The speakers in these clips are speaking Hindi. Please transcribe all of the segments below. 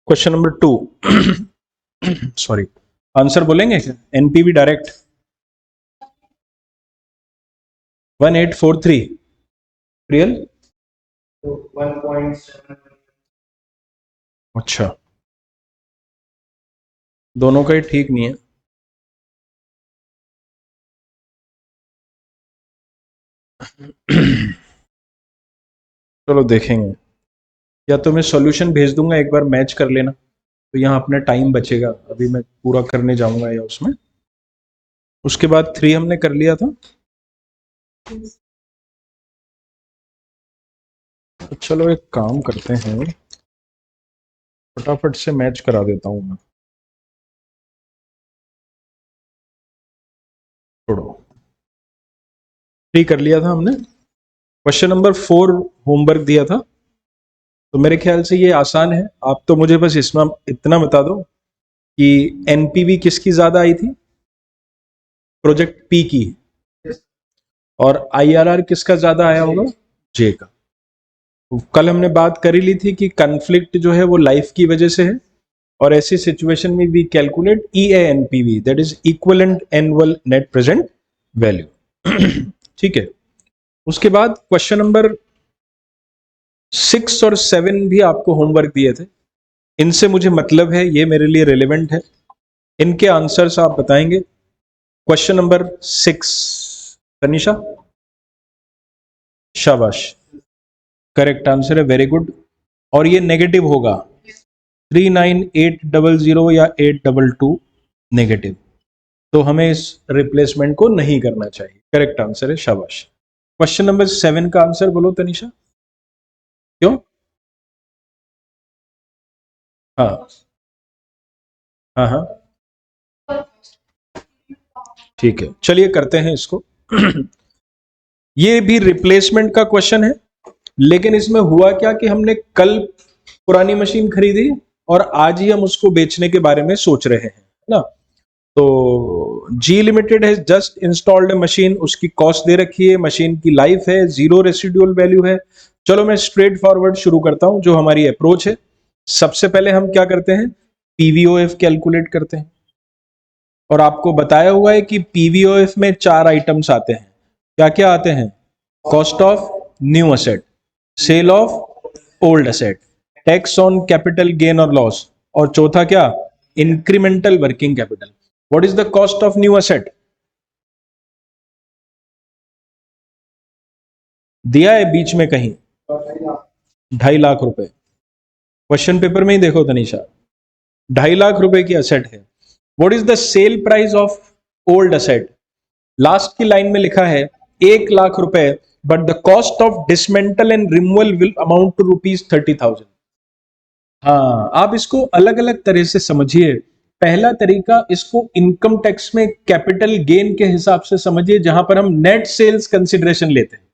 क्वेश्चन नंबर 2 सॉरी, आंसर बोलेंगे क्या? NPV direct 1843 real. 1.7। अच्छा, दोनों का ही ठीक नहीं है। चलो देखेंगे, या तो मैं सॉल्यूशन भेज दूंगा, एक बार मैच कर लेना, तो यहाँ अपना टाइम बचेगा। अभी मैं पूरा करने जाऊंगा या उसमें, उसके बाद 3 हमने कर लिया था। तो चलो एक काम करते हैं, फटाफट से मैच करा देता हूँ मैं। छोड़ो, 3 कर लिया था हमने। क्वेश्चन नंबर 4 होमवर्क दिया था, तो मेरे ख्याल से ये आसान है। आप तो मुझे बस इसमें इतना बता दो कि एनपीवी किसकी ज्यादा आई थी, प्रोजेक्ट पी की, और आईआरआर किसका ज्यादा आया होगा, जे का। कल हमने बात कर ही ली थी कि कन्फ्लिक्ट जो है वो लाइफ की वजह से है, और ऐसी सिचुएशन में we calculate EANPV, that is equivalent annual net present value. ठीक है। उसके बाद क्वेश्चन नंबर 6 और 7 भी आपको होमवर्क दिए थे, इनसे मुझे मतलब है, ये मेरे लिए रिलेवेंट है, इनके आंसर्स आप बताएंगे। क्वेश्चन नंबर 6, तनिषा, शाबाश, करेक्ट आंसर है, वेरी गुड। और ये नेगेटिव होगा, 39800 या 822 नेगेटिव, तो हमें इस रिप्लेसमेंट को नहीं करना चाहिए। करेक्ट आंसर है, शाबाश। क्वेश्चन नंबर 7 का आंसर बोलो तनिषा, क्यों? हाँ हाँ हाँ, ठीक है, चलिए करते हैं इसको। ये भी रिप्लेसमेंट का क्वेश्चन है, लेकिन इसमें हुआ क्या कि हमने कल पुरानी मशीन खरीदी और आज ही हम उसको बेचने के बारे में सोच रहे हैं ना। तो जी लिमिटेड है जस्ट इंस्टॉल्ड मशीन, उसकी कॉस्ट दे रखी है, मशीन की लाइफ है, 0 रेसिडुअल वैल्यू है। चलो मैं स्ट्रेट फॉरवर्ड शुरू करता हूं, जो हमारी अप्रोच है। सबसे पहले हम क्या करते हैं, पीवीओएफ कैलकुलेट करते हैं। और आपको बताया हुआ है कि पीवीओएफ में 4 आइटम्स आते हैं। क्या क्या आते हैं? Cost of new asset, sale of old asset, tax on capital gain और लॉस, और चौथा क्या, incremental working capital. What is the cost of new asset? दिया है बीच में कहीं, 2.5 लाख रुपए। क्वेश्चन पेपर में ही देखो तनिषा, 2.5 लाख रुपए की असेट है। What is the sale price of old asset? Last की लाइन में लिखा है 1 लाख रुपए, but the cost of dismantle and removal will amount to ₹30,000। हाँ, आप इसको अलग अलग तरह से समझिए। पहला तरीका, इसको इनकम टैक्स में कैपिटल गेन के हिसाब से समझिए, जहां पर हम नेट सेल्स कंसिडरेशन लेते हैं।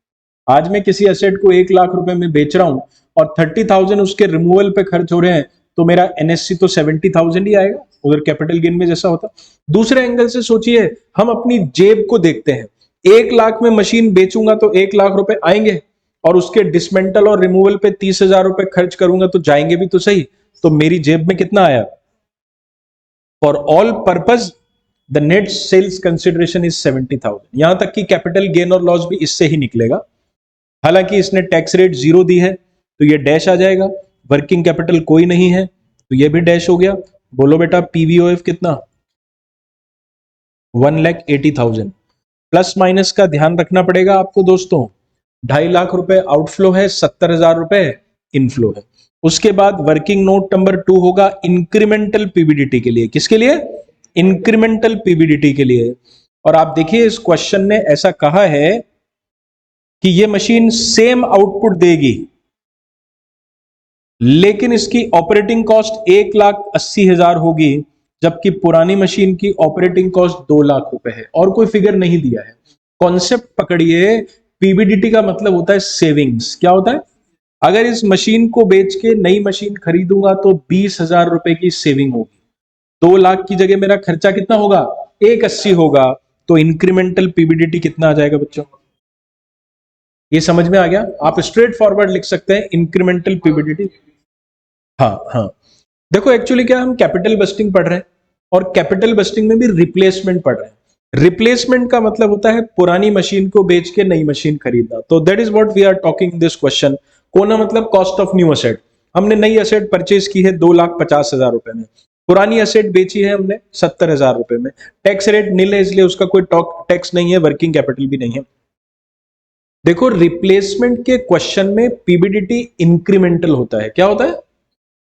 आज मैं किसी एसेट को 1 लाख रुपए में बेच रहा हूं और 30,000 उसके रिमूवल पे खर्च हो रहे हैं, तो मेरा एनएससी तो 70,000 ही आएगा, उधर कैपिटल गेन में जैसा होता। दूसरे एंगल से सोचिए, हम अपनी जेब को देखते हैं। 1 लाख में मशीन बेचूंगा तो 1 लाख रुपए आएंगे, और उसके डिसमेंटल और रिमूवल पे 30,000 रुपए खर्च करूंगा तो जाएंगे भी तो सही, तो मेरी जेब में कितना आया? For all purpose the net sales consideration is 70,000। यहां तक कि कैपिटल गेन और लॉस भी इससे ही निकलेगा। हालांकि इसने टैक्स रेट 0 दी है, तो ये डैश आ जाएगा। वर्किंग कैपिटल कोई नहीं है, तो ये भी डैश हो गया। बोलो बेटा, पीवीओएफ कितना? 1,80,000। प्लस माइनस का ध्यान रखना पड़ेगा आपको दोस्तों। 2.5 लाख रुपए आउटफ्लो है, 70,000 रुपए इनफ्लो है। उसके बाद वर्किंग नोट नंबर 2 होगा इंक्रीमेंटल पीबीडीटी के लिए। किसके लिए? इंक्रीमेंटल पीबीडीटी के लिए। और आप देखिए, इस क्वेश्चन ने ऐसा कहा है कि ये मशीन सेम आउटपुट देगी, लेकिन इसकी ऑपरेटिंग कॉस्ट 1,80,000 होगी, जबकि पुरानी मशीन की ऑपरेटिंग कॉस्ट 2 लाख रुपए है, और कोई फिगर नहीं दिया है। कॉन्सेप्ट पकड़िए, पीबीडीटी का मतलब होता है सेविंग्स। क्या होता है? अगर इस मशीन को बेच के नई मशीन खरीदूंगा तो 20,000 रुपए की सेविंग होगी। 2 लाख की जगह मेरा खर्चा कितना होगा? 1,80 होगा। तो इंक्रीमेंटल पीबीडीटी कितना आ जाएगा बच्चों? ये समझ में आ गया? आप स्ट्रेट फॉरवर्ड लिख सकते हैं इंक्रीमेंटल पीबीडीटी। हाँ हाँ, देखो एक्चुअली क्या हम कैपिटल बस्टिंग पढ़ रहे हैं और कैपिटल बस्टिंग में भी रिप्लेसमेंट पढ़ रहे हैं। रिप्लेसमेंट का मतलब होता है पुरानी मशीन को बेच के नई मशीन खरीदना। तो that is what we are talking this question. कोना मतलब कॉस्ट ऑफ न्यू असेट। हमने नई असेट परचेज की है 2,50,000 रुपए में, पुरानी असेट बेची है हमने 70,000 रुपए में। टैक्स रेट नील है इसलिए उसका कोई टैक्स नहीं है, वर्किंग कैपिटल भी नहीं है। देखो रिप्लेसमेंट के क्वेश्चन में पीबीडीटी इंक्रीमेंटल होता है। क्या होता है?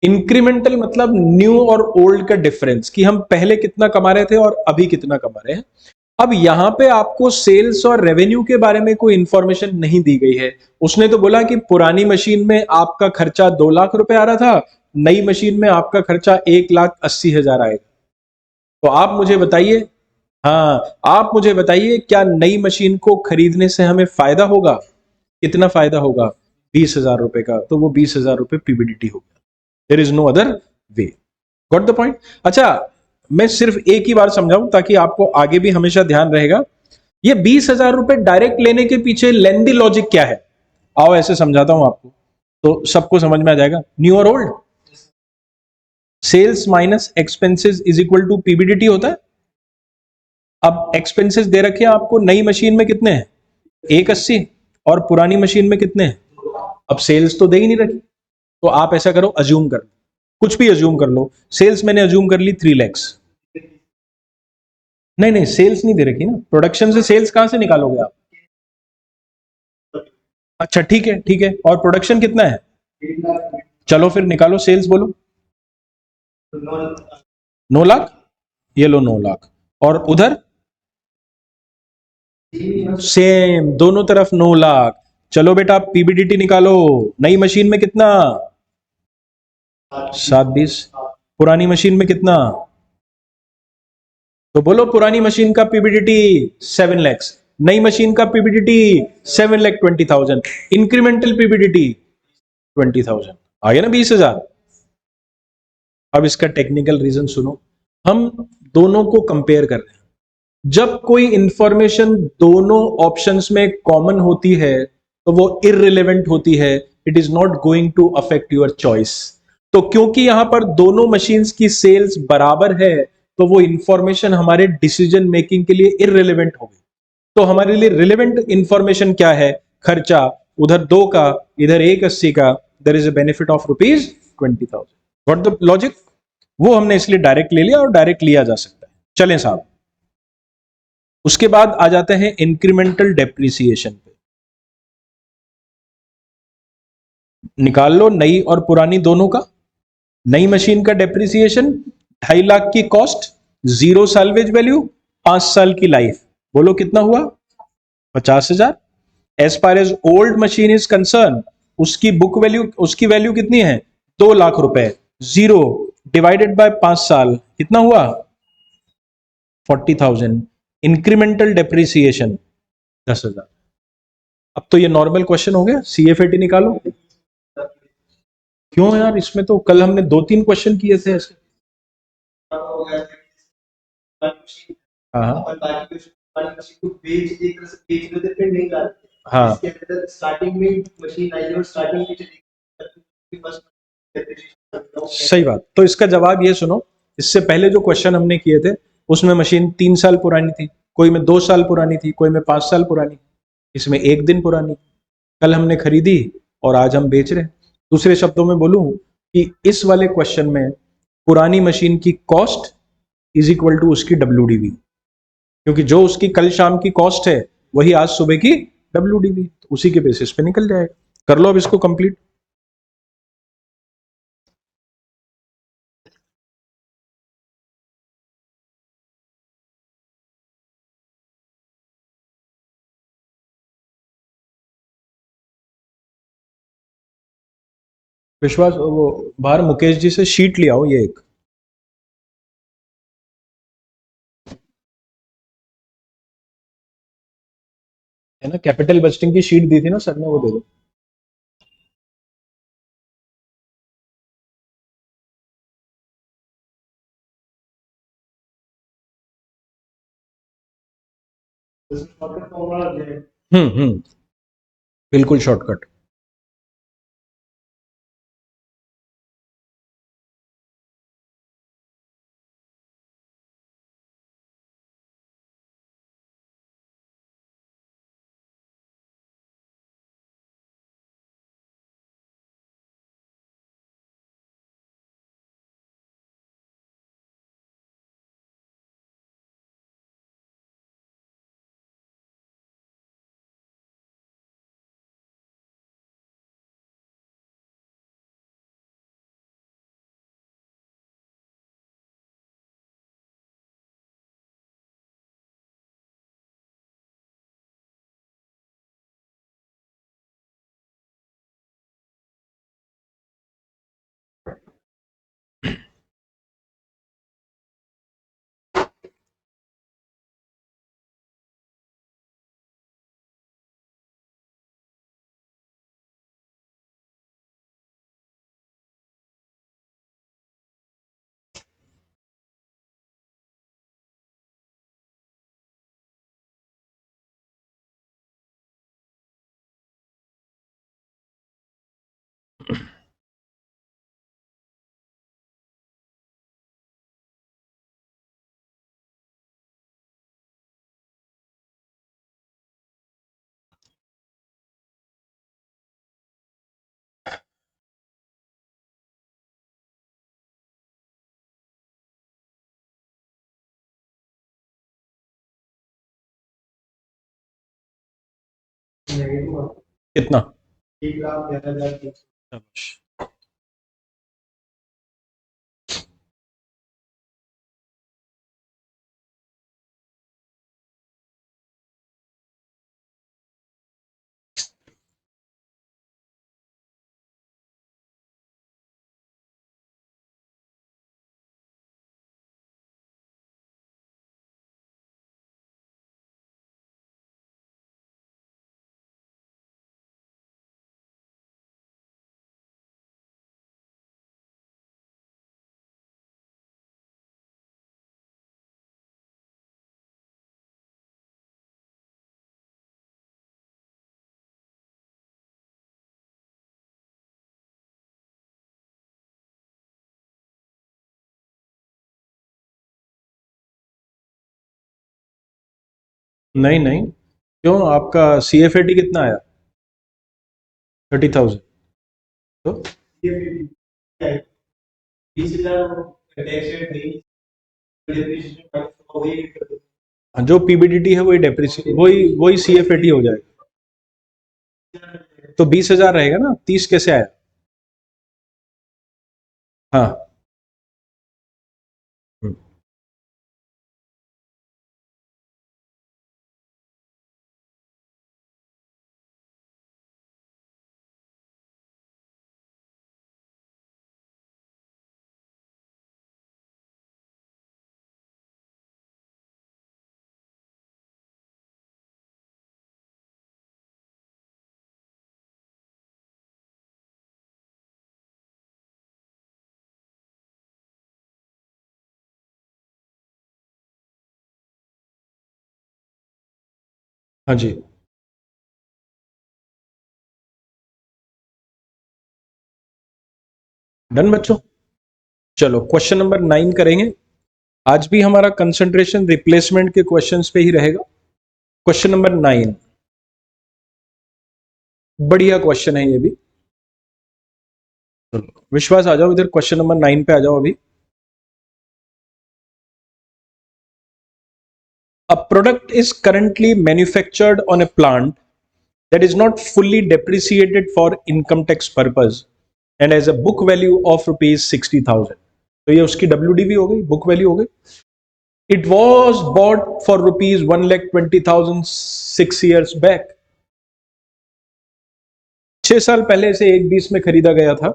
इंक्रीमेंटल मतलब न्यू और ओल्ड का डिफरेंस, कि हम पहले कितना कमा रहे थे और अभी कितना कमा रहे हैं। अब यहां पे आपको सेल्स और रेवेन्यू के बारे में कोई इंफॉर्मेशन नहीं दी गई है। उसने तो बोला कि पुरानी मशीन में आपका खर्चा 2 लाख रुपए आ रहा था, नई मशीन में आपका खर्चा 1,80,000 आएगा। तो आप मुझे बताइए, हाँ आप मुझे बताइए, क्या नई मशीन को खरीदने से हमें फायदा होगा? कितना फायदा होगा? 20,000 रुपए का। तो वो 20,000 रुपए पीबीडीटी होगा। There is no other way. Got the point? अच्छा, मैं सिर्फ एक ही बार समझाऊं ताकि आपको आगे भी हमेशा ध्यान रहेगा। ये 20,000 रुपए डायरेक्ट लेने के पीछे लेंदी लॉजिक क्या है? आओ ऐसे समझाता हूं आपको तो सबको समझ में आ जाएगा। न्यू और old, sales minus expenses is equal to PBDT होता है। अब एक्सपेंसेस दे रखे हैं आपको, नई मशीन में कितने हैं? 1,80, और पुरानी मशीन में कितने हैं? अब सेल्स तो दे ही नहीं रखी, तो आप ऐसा करो, अज्यूम कर लो, कुछ भी अज्यूम कर लो। सेल्स मैंने अज्यूम कर ली 3 लाख। नहीं नहीं, सेल्स नहीं दे रखी ना, प्रोडक्शन से सेल्स कहां से निकालोगे आप? अच्छा ठीक है ठीक है, और प्रोडक्शन कितना है? चलो फिर निकालो सेल्स, बोलो। 9 लाख, ये लो 9 लाख। और उधर सेम, दोनों तरफ 9 लाख। चलो बेटा आप पीबीडीटी निकालो। नई मशीन में कितना? 720। पुरानी मशीन में कितना? तो बोलो, पुरानी मशीन का पीबीडीटी 7 लाख, नई मशीन का पीबीडीटी 7,20,000, इंक्रीमेंटल पीबीडीटी 20,000। आ गया ना 20,000। अब इसका टेक्निकल रीजन सुनो। हम दोनों को कंपेयर कर रहे हैं। जब कोई इंफॉर्मेशन दोनों ऑप्शंस में कॉमन होती है तो वो इररिलेवेंट होती है, it is not going to affect your choice. तो क्योंकि यहां पर दोनों मशीन्स की सेल्स बराबर है, तो वो इंफॉर्मेशन हमारे डिसीजन मेकिंग के लिए इररिलेवेंट हो गई। तो हमारे लिए रिलेवेंट इंफॉर्मेशन क्या है? खर्चा उधर 2 का, इधर 1,80 का, there is a benefit of ₹20,000। What the logic? वो हमने इसलिए डायरेक्ट ले लिया और डायरेक्ट लिया जा सकता है। चलें साहब, उसके बाद आ जाते हैं इंक्रीमेंटल डेप्रिसिएशन पे। निकाल लो नई और पुरानी दोनों का। नई मशीन का डेप्रिसिएशन 2.5 लाख की कॉस्ट, 0 साल्वेज वैल्यू, 5 साल की लाइफ। बोलो कितना हुआ? 50,000। As far as old machine is concern, उसकी बुक वैल्यू, उसकी वैल्यू कितनी है? 2 लाख रुपए। 0 डिवाइडेड बाय 5 साल कितना हुआ? 40,000। Incremental depreciation 10,000। अब तो ये नॉर्मल क्वेश्चन हो गया, सीएफएटी निकालो। क्यों यार, इसमें तो कल हमने 2-3 क्वेश्चन किए थे ऐसे। हाँ हाँ, स्टार्टिंग में मशीन आई और स्टार्टिंग सही बात। तो इसका जवाब ये सुनो, इससे पहले जो क्वेश्चन हमने किए थे उसमें मशीन 3 साल पुरानी थी, कोई में 2 साल पुरानी थी, कोई में 5 साल पुरानी, इसमें 1 दिन पुरानी। कल हमने खरीदी और आज हम बेच रहे हैं। दूसरे शब्दों में बोलूं कि इस वाले क्वेश्चन में पुरानी मशीन की कॉस्ट इज इक्वल टू उसकी डब्ल्यूडीवी, क्योंकि जो उसकी कल शाम की कॉस्ट है वही आज सुबह की डब्ल्यूडीवी, उसी के बेसिस पे निकल जाएगा। कर लो अब इसको कंप्लीट। विश्वास, वो बाहर मुकेश जी से शीट ले आओ, ये एक। है ना, कैपिटल बजटिंग की शीट दी थी ना सर ने, वो दे दो। हम्म, बिल्कुल शॉर्टकट। कितना? नहीं नहीं, क्यों? आपका CFAT कितना आया? 30,000। तो जो PBDT है वही डेप्रिसिएट, वही वही CFAT हो जाएगा। तो 20,000 रहेगा ना, 30 कैसे आया? हाँ। हाँ जी, डन बच्चों। चलो क्वेश्चन नंबर 9 करेंगे। आज भी हमारा कंसंट्रेशन रिप्लेसमेंट के क्वेश्चंस पे ही रहेगा। क्वेश्चन नंबर 9, बढ़िया क्वेश्चन है ये भी। विश्वास आ जाओ इधर, क्वेश्चन नंबर 9 पे आ जाओ अभी। A product is currently manufactured on a plant that is not fully depreciated for income tax purpose and has a book value of rupees 60,000। तो ये उसकी WDV हो गई, बुक वैल्यू हो गई। It was bought for rupees 1,20,000 6 years back। 6 साल पहले से 1,20 में खरीदा गया था।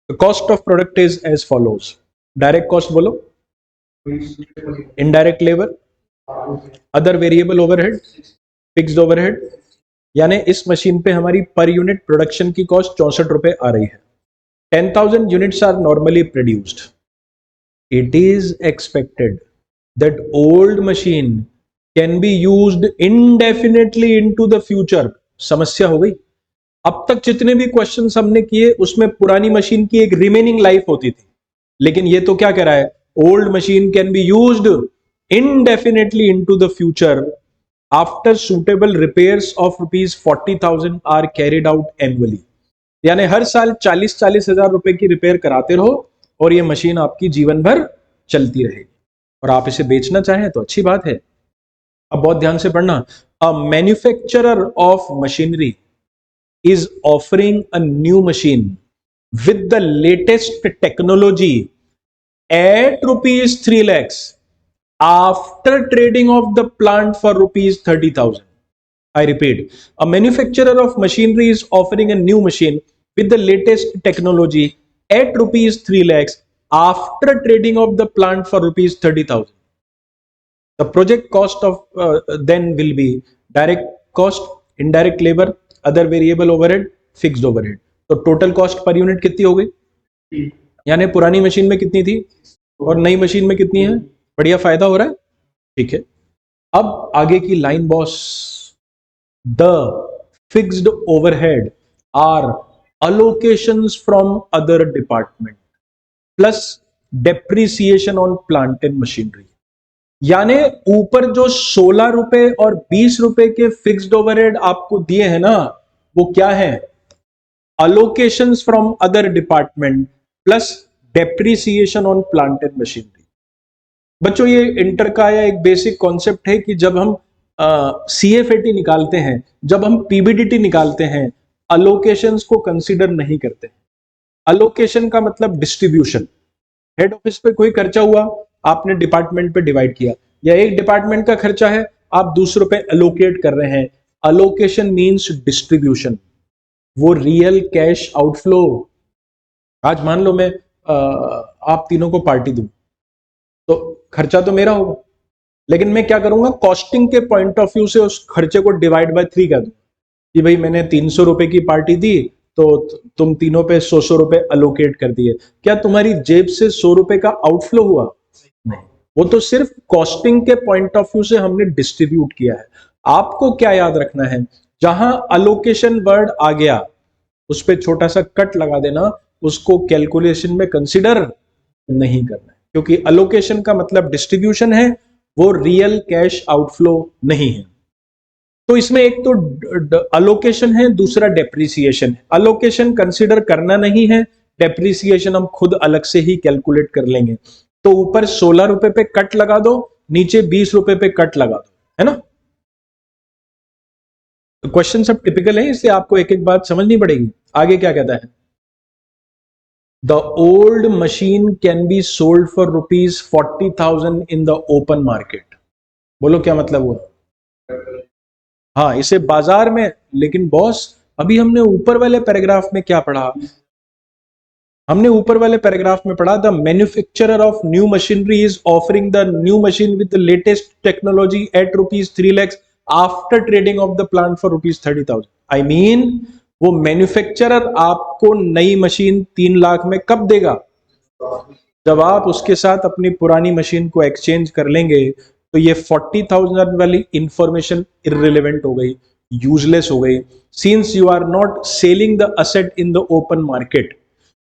The cost of product is as follows। Direct cost बोलो, indirect labour, other variable overhead, fixed overhead. यानी इस मशीन पे हमारी पर यूनिट प्रोडक्शन की कॉस्ट 64 रुपए आ रही है। 10,000 units are normally produced. It is expected that old machine can be used indefinitely into the future. समस्या हो गई। अब तक जितने भी क्वेश्चंस हमने किए उसमें पुरानी मशीन की एक रिमेनिंग लाइफ होती थी, लेकिन ये तो क्या कह रहा है? Old machine can be used indefinitely into the future after suitable repairs of rupees 40,000 are carried out annually। यानी हर साल 40-40 हजार रुपए की रिपेयर कराते रहो और ये मशीन आपकी जीवन भर चलती रहेगी। और आप इसे बेचना चाहें तो अच्छी बात है। अब बहुत ध्यान से पढ़ना। A manufacturer of machinery is offering a new machine with the latest technology at rupees 3 lakhs after trading of the plant for rupees 30,000। I repeat, a manufacturer of machinery is offering a new machine with the latest technology at rupees 3 lakhs after trading of the plant for rupees 30,000। The project cost of then will be direct cost, indirect labor, other variable overhead, fixed overhead. तो टोटल कॉस्ट पर यूनिट कितनी हो गई? यानी पुरानी मशीन में कितनी थी और नई मशीन में कितनी है? बढ़िया फायदा हो रहा है। ठीक है, अब आगे की line boss. The fixed overhead are allocations from other department plus depreciation on plant and machinery. यानी ऊपर जो 16 रुपए और 20 रुपए के फिक्स्ड ओवरहेड आपको दिए हैं ना, वो क्या है? Allocations from other department plus depreciation on plant and machinery. बच्चों ये इंटर का या एक बेसिक कॉन्सेप्ट है कि जब हम CFAT निकालते हैं, जब हम PBDT निकालते हैं, अलोकेशंस को कंसीडर नहीं करते। अलोकेशन का मतलब डिस्ट्रीब्यूशन। हेड ऑफिस पे कोई खर्चा हुआ, आपने डिपार्टमेंट पे डिवाइड किया, या एक डिपार्टमेंट का खर्चा है, आप दूसरों पे अलोकेट कर रहे हैं। अलोकेशन मींस डिस्ट्रीब्यूशन, वो रियल कैश आउटफ्लो। आज मान लो मैं आप तीनों को पार्टी दूं, तो खर्चा तो मेरा होगा, लेकिन मैं क्या करूंगा, कॉस्टिंग के पॉइंट ऑफ व्यू से उस खर्चे को डिवाइड बाय 3 कर दूं कि भाई मैंने 300 रुपए की पार्टी दी, तो तुम तीनों पे 100 रुपए अलोकेट कर दिए। क्या तुम्हारी जेब से 100 रुपए का आउटफ्लो हुआ? नहीं, वो तो सिर्फ कॉस्टिंग के पॉइंट ऑफ व्यू से हमने डिस्ट्रीब्यूट किया है। आपको क्या याद रखना है, जहां अलोकेशन वर्ड आ गया उस पर छोटा सा कट लगा देना, उसको कैलकुलेशन में कंसिडर नहीं करना है, क्योंकि अलोकेशन का मतलब डिस्ट्रीब्यूशन है, वो रियल कैश आउटफ्लो नहीं है। तो इसमें एक तो अलोकेशन है, दूसरा डेप्रिसिएशन है। अलोकेशन कंसिडर करना नहीं है, डेप्रिसिएशन हम खुद अलग से ही कैलकुलेट कर लेंगे। तो ऊपर 16 रुपए पे कट लगा दो, नीचे 20 रुपए पे कट लगा दो, है ना। तो क्वेश्चन सब टिपिकल है, इसलिए आपको एक एक बात समझनी पड़ेगी। आगे क्या कहता है, the old machine can be sold for ₹40,000 in the open market. बोलो क्या मतलब हुआ? हाँ, इसे बाजार में, लेकिन बॉस अभी हमने ऊपर वाले पैराग्राफ में क्या पढ़ा? हमने ऊपर वाले पैराग्राफ में पढ़ा, the manufacturer of new machinery is offering the new machine with the latest technology at ₹3 lakhs after trading of the plant for ₹30,000। I mean वो मैन्युफैक्चरर आपको नई मशीन 3 लाख में कब देगा? जब आप उसके साथ अपनी पुरानी मशीन को एक्सचेंज कर लेंगे, तो ये 40,000 वाली इंफॉर्मेशन इररिलेवेंट हो गई, यूजलेस हो गई। Since you are not selling the asset in the open market,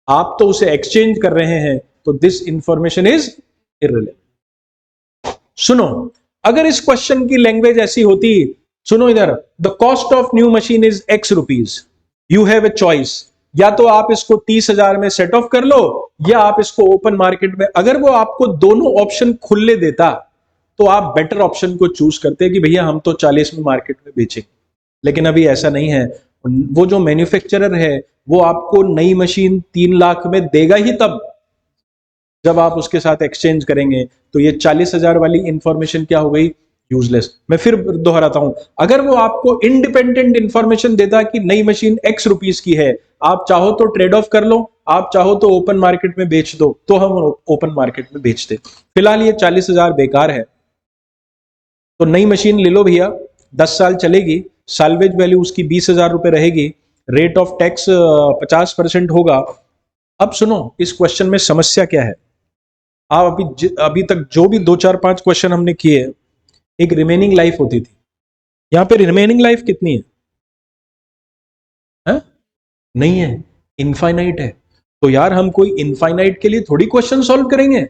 आप तो उसे एक्सचेंज कर रहे हैं, तो दिस इंफॉर्मेशन इज इररिलेवेंट। सुनो, अगर इस क्वेश्चन की लैंग्वेज ऐसी होती, सुनो इधर, the cost of new machine is X rupees, you have a choice, या तो आप इसको 30,000 में सेट ऑफ कर लो, या आप इसको ओपन मार्केट में, अगर वो आपको दोनों ऑप्शन खुले देता, तो आप बेटर ऑप्शन को चूज करते कि भैया हम तो 40 में मार्केट में बेचेंगे। लेकिन अभी ऐसा नहीं है। वो जो मैन्युफैक्चरर है, वो आपको नई मशीन 3 लाख में देगा ही तब जब आप उसके साथ एक्सचेंज करेंगे। तो ये 40,000 वाली इंफॉर्मेशन क्या हो गई? यूजलेस। मैं फिर दोहराता हूं, अगर वो आपको इंडिपेंडेंट इंफॉर्मेशन देता कि नई मशीन X रुपीज की है, आप चाहो तो ट्रेड ऑफ कर लो, आप चाहो तो ओपन मार्केट में बेच दो, तो हम ओपन मार्केट में बेचते। फिलहाल ये 40,000 बेकार है, तो नई मशीन ले लो भैया, 10 साल चलेगी, साल्वेज वैल्यू उसकी 20,000 रुपए रहेगी, रेट ऑफ टैक्स 50% होगा। अब सुनो, इस क्वेश्चन में समस्या क्या है। आप अभी तक जो भी 2 4 5 क्वेश्चन हमने किए, एक रिमेनिंग लाइफ होती थी। यहां पे रिमेनिंग लाइफ कितनी है? नहीं है, इनफाइनाइट है। तो यार हम कोई इनफाइनाइट के लिए थोड़ी क्वेश्चन सॉल्व करेंगे।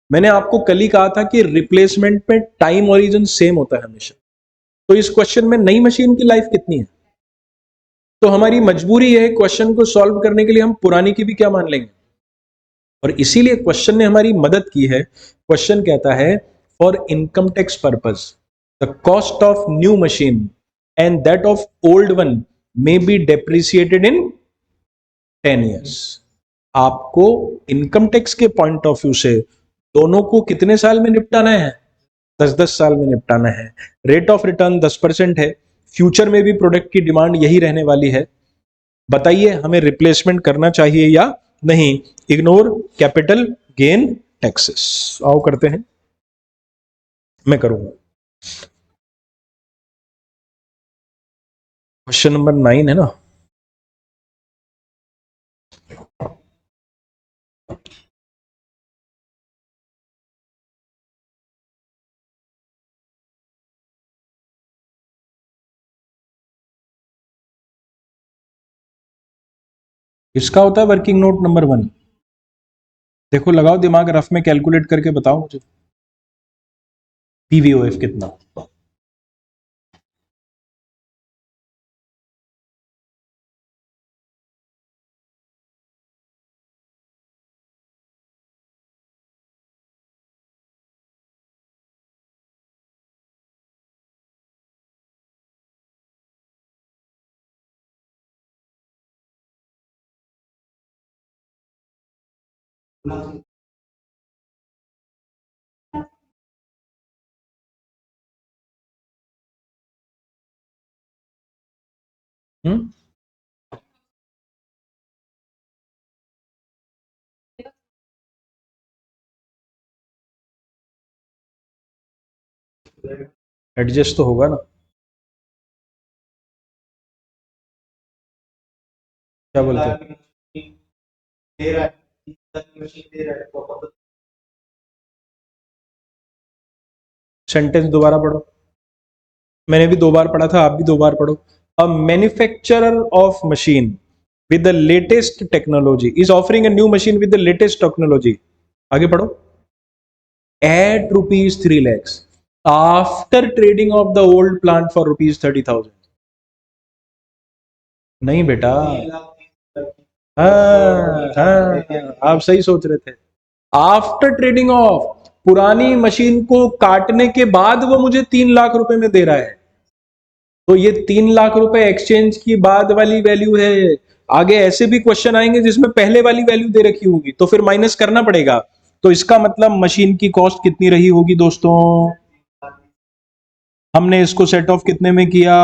मैंने आपको कल ही कहा था कि रिप्लेसमेंट में टाइम ओरिजिन सेम होता है हमेशा। तो इस क्वेश्चन में नई मशीन की लाइफ कितनी है? तो हमारी मजबूरी है क्वेश्चन को सॉल्व करने के लिए हम पुरानी की भी क्या मान लेंगे। और इसीलिए क्वेश्चन ने हमारी मदद की है। क्वेश्चन कहता है, for income tax purpose the cost of new machine and that of old one may be depreciated in 10 years। आपको इनकम टैक्स के पॉइंट ऑफ व्यू से दोनों को कितने साल में निपटाना है? 10-10 साल में निपटाना है। रेट ऑफ रिटर्न 10% है, फ्यूचर में भी प्रोडक्ट की डिमांड यही रहने वाली है। बताइए हमें रिप्लेसमेंट करना चाहिए या नहीं? Ignore capital gain taxes. आओ करते हैं, मैं करूंगा। क्वेश्चन नंबर 9 है ना। इसका होता है वर्किंग नोट नंबर 1। देखो लगाओ दिमाग, रफ में कैलकुलेट करके बताओ मुझे पीवीओएफ कितना। हम्म। एडजस्ट तो होगा ना। क्या बोलते हैं? सेंटेंस दोबारा पढ़ो। मैंने भी 2 बार पढ़ा था, आप भी 2 बार पढ़ो। A manufacturer of machine with the latest technology is offering a new machine with the latest technology. आगे पढ़ो। At rupees 3 lakhs after trading of the old plant for rupees 30,000. नहीं बेटा। हाँ हाँ, आप सही सोच रहे थे। आफ्टर ट्रेडिंग ऑफ, पुरानी मशीन को काटने के बाद वो मुझे 3 लाख रुपए में दे रहा है। तो ये 3 लाख रुपए एक्सचेंज की बाद वाली वैल्यू है। आगे ऐसे भी क्वेश्चन आएंगे जिसमें पहले वाली वैल्यू दे रखी होगी, तो फिर माइनस करना पड़ेगा। तो इसका मतलब मशीन की कॉस्ट कितनी रही होगी दोस्तों? हमने इसको सेट ऑफ कितने में किया?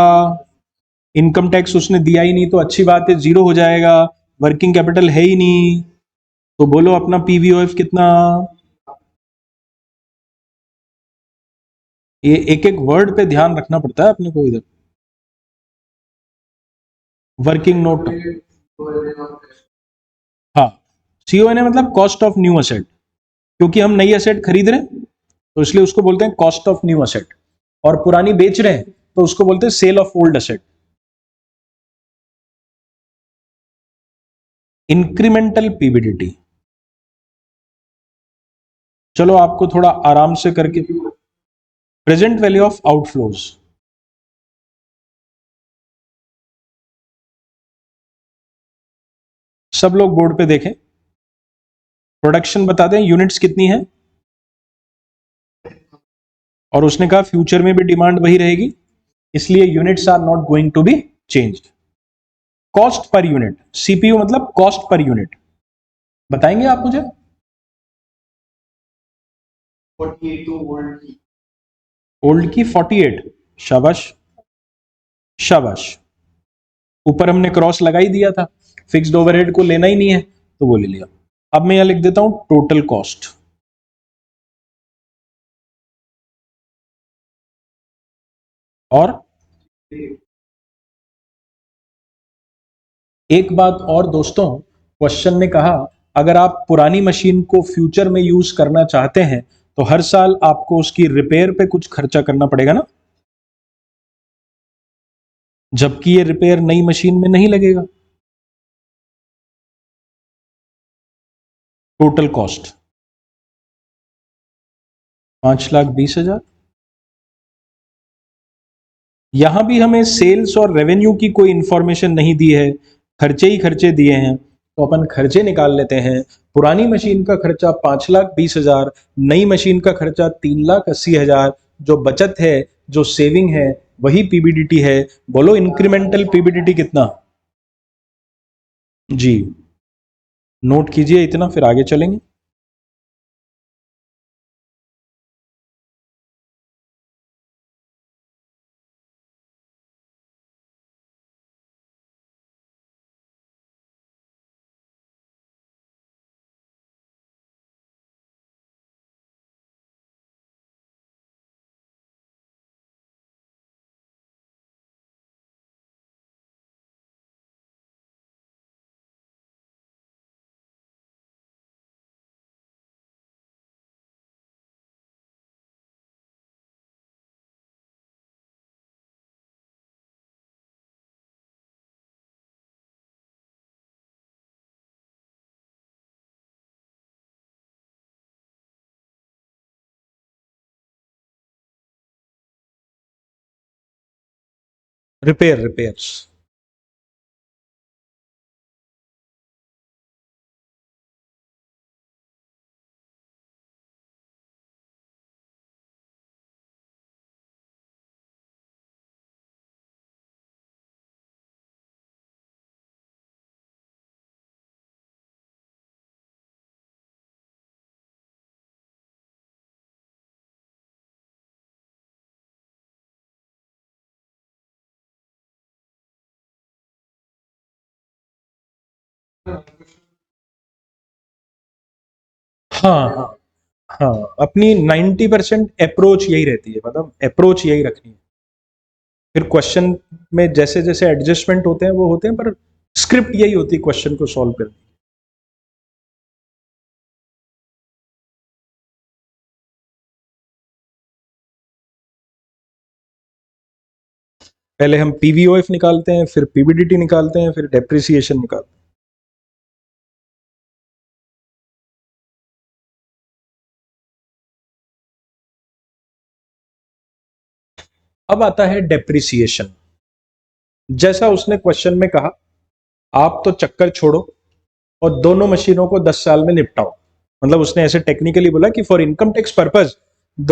इनकम टैक्स उसने दिया ही नहीं, तो अच्छी बात है, जीरो हो जाएगा। वर्किंग कैपिटल है ही नहीं, तो बोलो अपना पीवीओएफ कितना? ये एक एक वर्ड पे ध्यान रखना पड़ता है अपने को इधर। Working note. हाँ, सीओएन मतलब कॉस्ट ऑफ न्यू असेट। क्योंकि हम नई असेट खरीद रहे हैं तो इसलिए उसको बोलते हैं कॉस्ट ऑफ न्यू असेट, और पुरानी बेच रहे हैं तो उसको बोलते हैं sale of old asset. Incremental PBDT. चलो आपको थोड़ा आराम से करके, प्रेजेंट वैल्यू ऑफ आउटफ्लोज। सब लोग बोर्ड पे देखें। प्रोडक्शन बता दें यूनिट्स कितनी है, और उसने कहा फ्यूचर में भी डिमांड वही रहेगी, इसलिए units are not going to be changed. Cost per unit, CPU मतलब कॉस्ट पर यूनिट, बताएंगे आप मुझे? 48 ओल्ड की 48। शाबाश, शाबाश। ऊपर हमने क्रॉस लगा ही दिया था, फिक्स्ड ओवरहेड को लेना ही नहीं है तो वो ले लिया। अब मैं यहां लिख देता हूं टोटल कॉस्ट। और एक बात और दोस्तों, क्वेश्चन ने कहा अगर आप पुरानी मशीन को फ्यूचर में यूज करना चाहते हैं तो हर साल आपको उसकी रिपेयर पे कुछ खर्चा करना पड़ेगा ना, जबकि ये रिपेयर नई मशीन में नहीं लगेगा। Total cost 5,20,000। यहां भी हमें सेल्स और रेवेन्यू की कोई इंफॉर्मेशन नहीं दी है, खर्चे ही खर्चे दिए हैं, तो अपन खर्चे निकाल लेते हैं। पुरानी मशीन का खर्चा 5,20,000, नई मशीन का खर्चा 3,80,000। जो बचत है, जो सेविंग है, वही पीबीडीटी है। बोलो इंक्रीमेंटल पीबीडीटी कितना? जी, नोट कीजिए इतना, फिर आगे चलेंगे। Repair, repairs. हाँ हाँ हाँ, अपनी 90% अप्रोच यही रहती है, मतलब अप्रोच यही रखनी है। फिर क्वेश्चन में जैसे जैसे एडजस्टमेंट होते हैं वो होते हैं, पर स्क्रिप्ट यही होती है क्वेश्चन को सॉल्व करने की। पहले हम पीवीओएफ निकालते हैं, फिर पीबीडीटी निकालते हैं, फिर डेप्रिसिएशन निकालते हैं। अब आता है डेप्रिसिएशन। जैसा उसने क्वेश्चन में कहा, आप तो चक्कर छोड़ो और दोनों मशीनों को 10 साल में निपटाओ। मतलब उसने ऐसे टेक्निकली बोला कि for income tax purpose the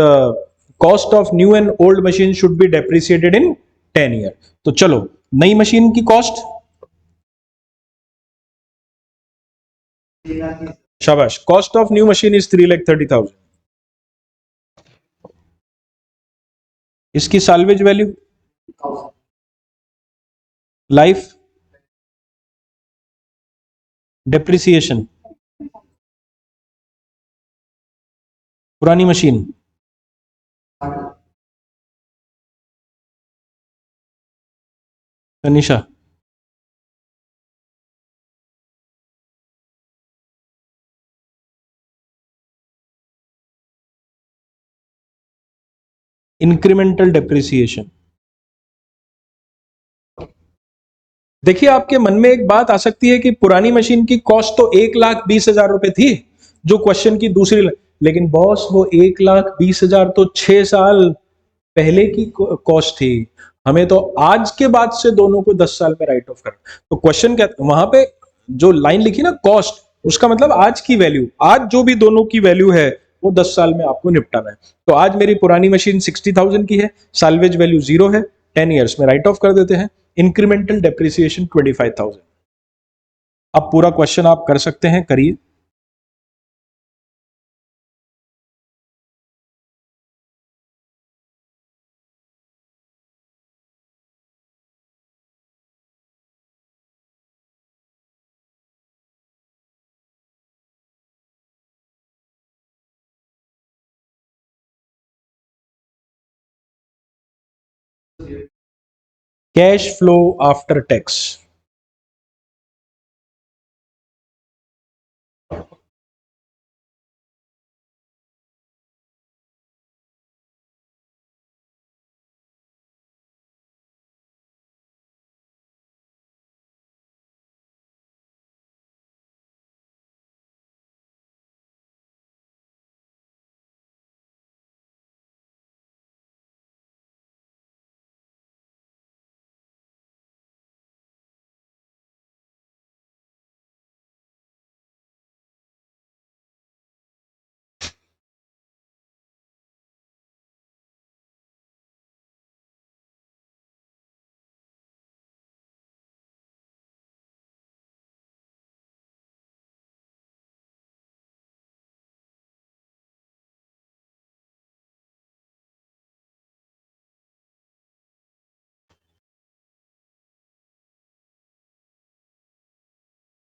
cost of new and old machine should be depreciated in 10 year. तो चलो, नई मशीन की कॉस्ट, शाबाश, cost of new machine is 3,30,000। इसकी साल्वेज वैल्यू, लाइफ, डेप्रिसिएशन, पुरानी मशीन, तनिषा, इंक्रीमेंटल डेप्रिसिएशन। देखिए, आपके मन में एक बात आ सकती है कि पुरानी मशीन की कॉस्ट तो 1,20,000 रुपए थी, जो क्वेश्चन की दूसरी, लेकिन बॉस वो 1,20,000 तो 6 साल पहले की कॉस्ट थी। हमें तो आज के बाद से दोनों को 10 साल में राइट ऑफ कर। तो क्वेश्चन क्या वहां पे जो लाइन लिखी ना कॉस्ट, उसका मतलब आज की वैल्यू, आज जो भी दोनों की वैल्यू है वो 10 साल में आपको निपटाना है। तो आज मेरी पुरानी मशीन 60,000 की है, साल्वेज वैल्यू 0 है, 10 ईयर्स में राइट ऑफ कर देते हैं। Incremental depreciation 25,000। अब पूरा क्वेश्चन आप कर सकते हैं, करिए। Cash flow after tax.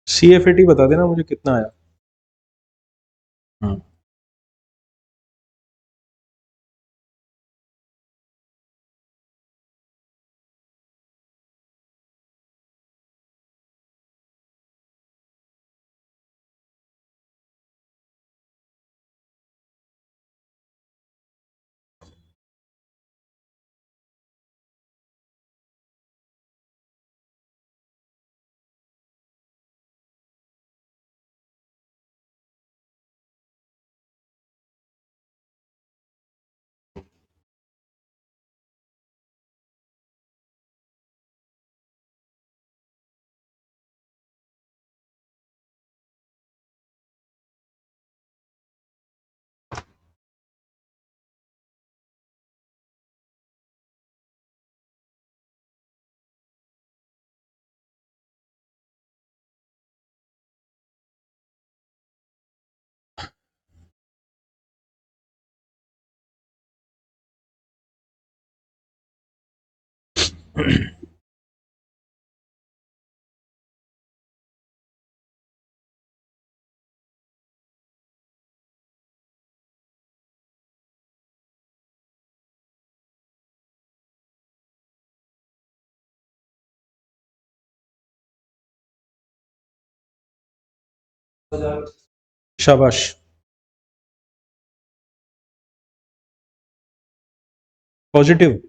CFAT बता देना मुझे कितना आया। हम्म। शाबाश। पॉजिटिव।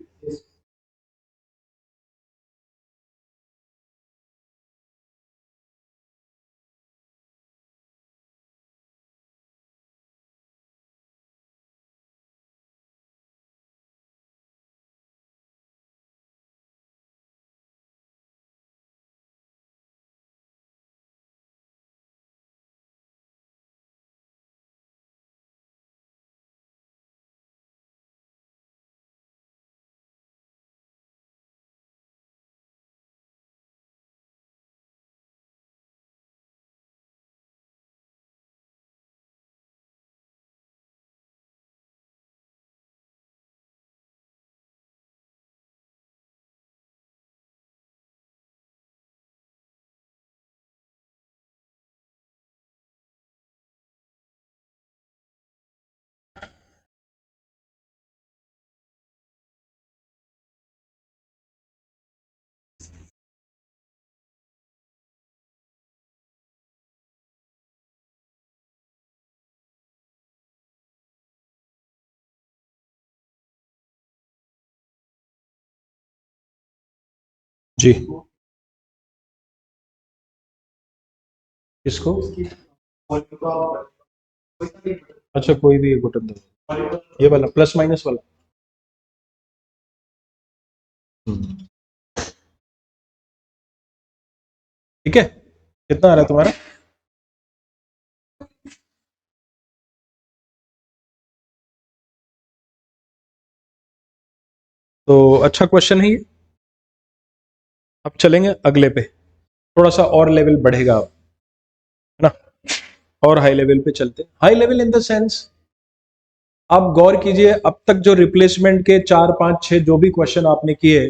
जी। किसको? अच्छा, कोई भी एक बटन दो, ये वाला प्लस माइनस वाला। ठीक है, कितना आ रहा है तुम्हारा? तो अच्छा क्वेश्चन है ये। अब चलेंगे अगले पे, थोड़ा सा और लेवल बढ़ेगा अब, है ना? और हाई लेवल पे चलते हैं। High level in the sense, आप गौर कीजिए, अब तक जो रिप्लेसमेंट के 4 5 6 जो भी क्वेश्चन आपने किए,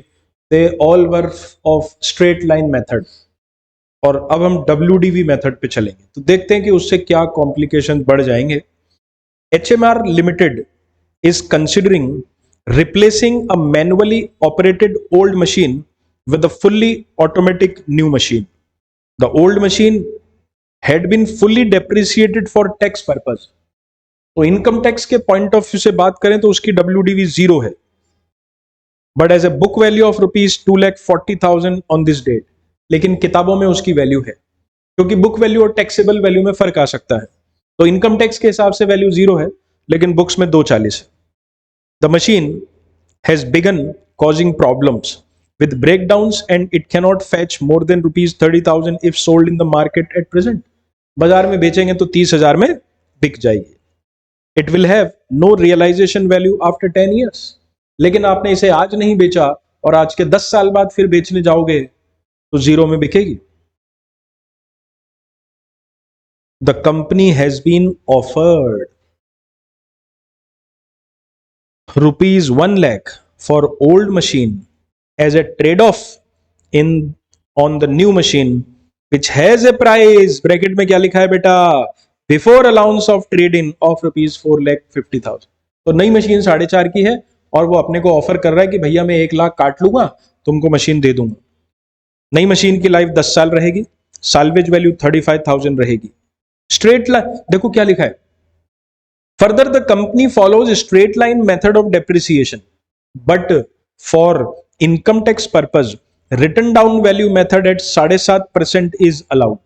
they all were of straight line method. और अब हम WDV मेथड पे चलेंगे, तो देखते हैं कि उससे क्या कॉम्प्लिकेशन बढ़ जाएंगे। HMR limited is considering replacing a manually operated old machine with a fully automatic new machine. The old machine had been fully depreciated for tax purpose. तो इनकम टैक्स के पॉइंट ऑफ व्यू से बात करें तो उसकी WDV 0 है, but as a book value of ₹2,40,000 on this date. लेकिन किताबों में उसकी वैल्यू है, क्योंकि बुक वैल्यू और टैक्सेबल वैल्यू में फर्क आ सकता है। तो इनकम टैक्स के हिसाब से वैल्यू 0 है, लेकिन बुक्स में 240 है। The machine has begun causing problems with breakdowns and it cannot fetch more than ₹30,000 if sold in the market at present. बाजार में बेचेंगे तो 30,000 में बिक जाएगी। It will have no realization value after 10 years. लेकिन आपने इसे आज नहीं बेचा और आज के 10 साल बाद फिर बेचने जाओगे तो 0 में बिकेगी। The company has been offered ₹1 lakh for old machine as a trade-off in on the new machine which has a price, bracket में क्या लिखा है बेटा, before allowance of trade in of ₹4,50,000। तो नई मशीन 4.5 की है और वो अपने को ऑफर कर रहा है कि भैया मैं 1 लाख काट लूंगा, तुमको मशीन दे दूंगा। नई मशीन की लाइफ 10 साल रहेगी, साल्वेज वैल्यू 35,000 रहेगी। स्ट्रेट लाइन देखो क्या लिखा है, further the company follows a straight line method of depreciation, but for income tax purpose written down value method at 7.5% is allowed.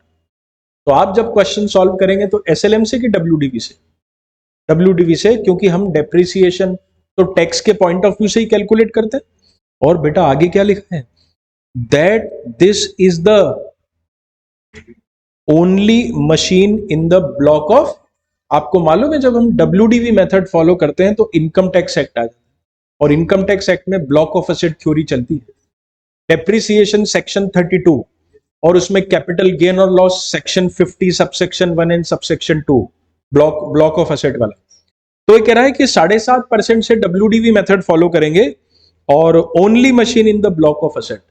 तो आप जब क्वेश्चन सॉल्व करेंगे तो SLM से कि WDV से? WDV से, क्योंकि हम डेप्रिसिएशन तो टैक्स के पॉइंट ऑफ व्यू से ही कैलकुलेट करते हैं। और बेटा आगे क्या लिखा है, that this is the only machine in the block of. आपको मालूम है जब हम WDV मेथड फॉलो करते हैं तो इनकम टैक्स एक्ट आ जाता है, और इनकम टैक्स एक्ट में ब्लॉक ऑफ एसेट थ्योरी चलती है, डेप्रिसिएशन सेक्शन 32 और उसमें कैपिटल गेन और loss section 50 subsection 1 and subsection 2, block of asset वाला। तो ये कह रहा है कि 7.5% से WDV मेथड फॉलो करेंगे और only machine in the block of asset.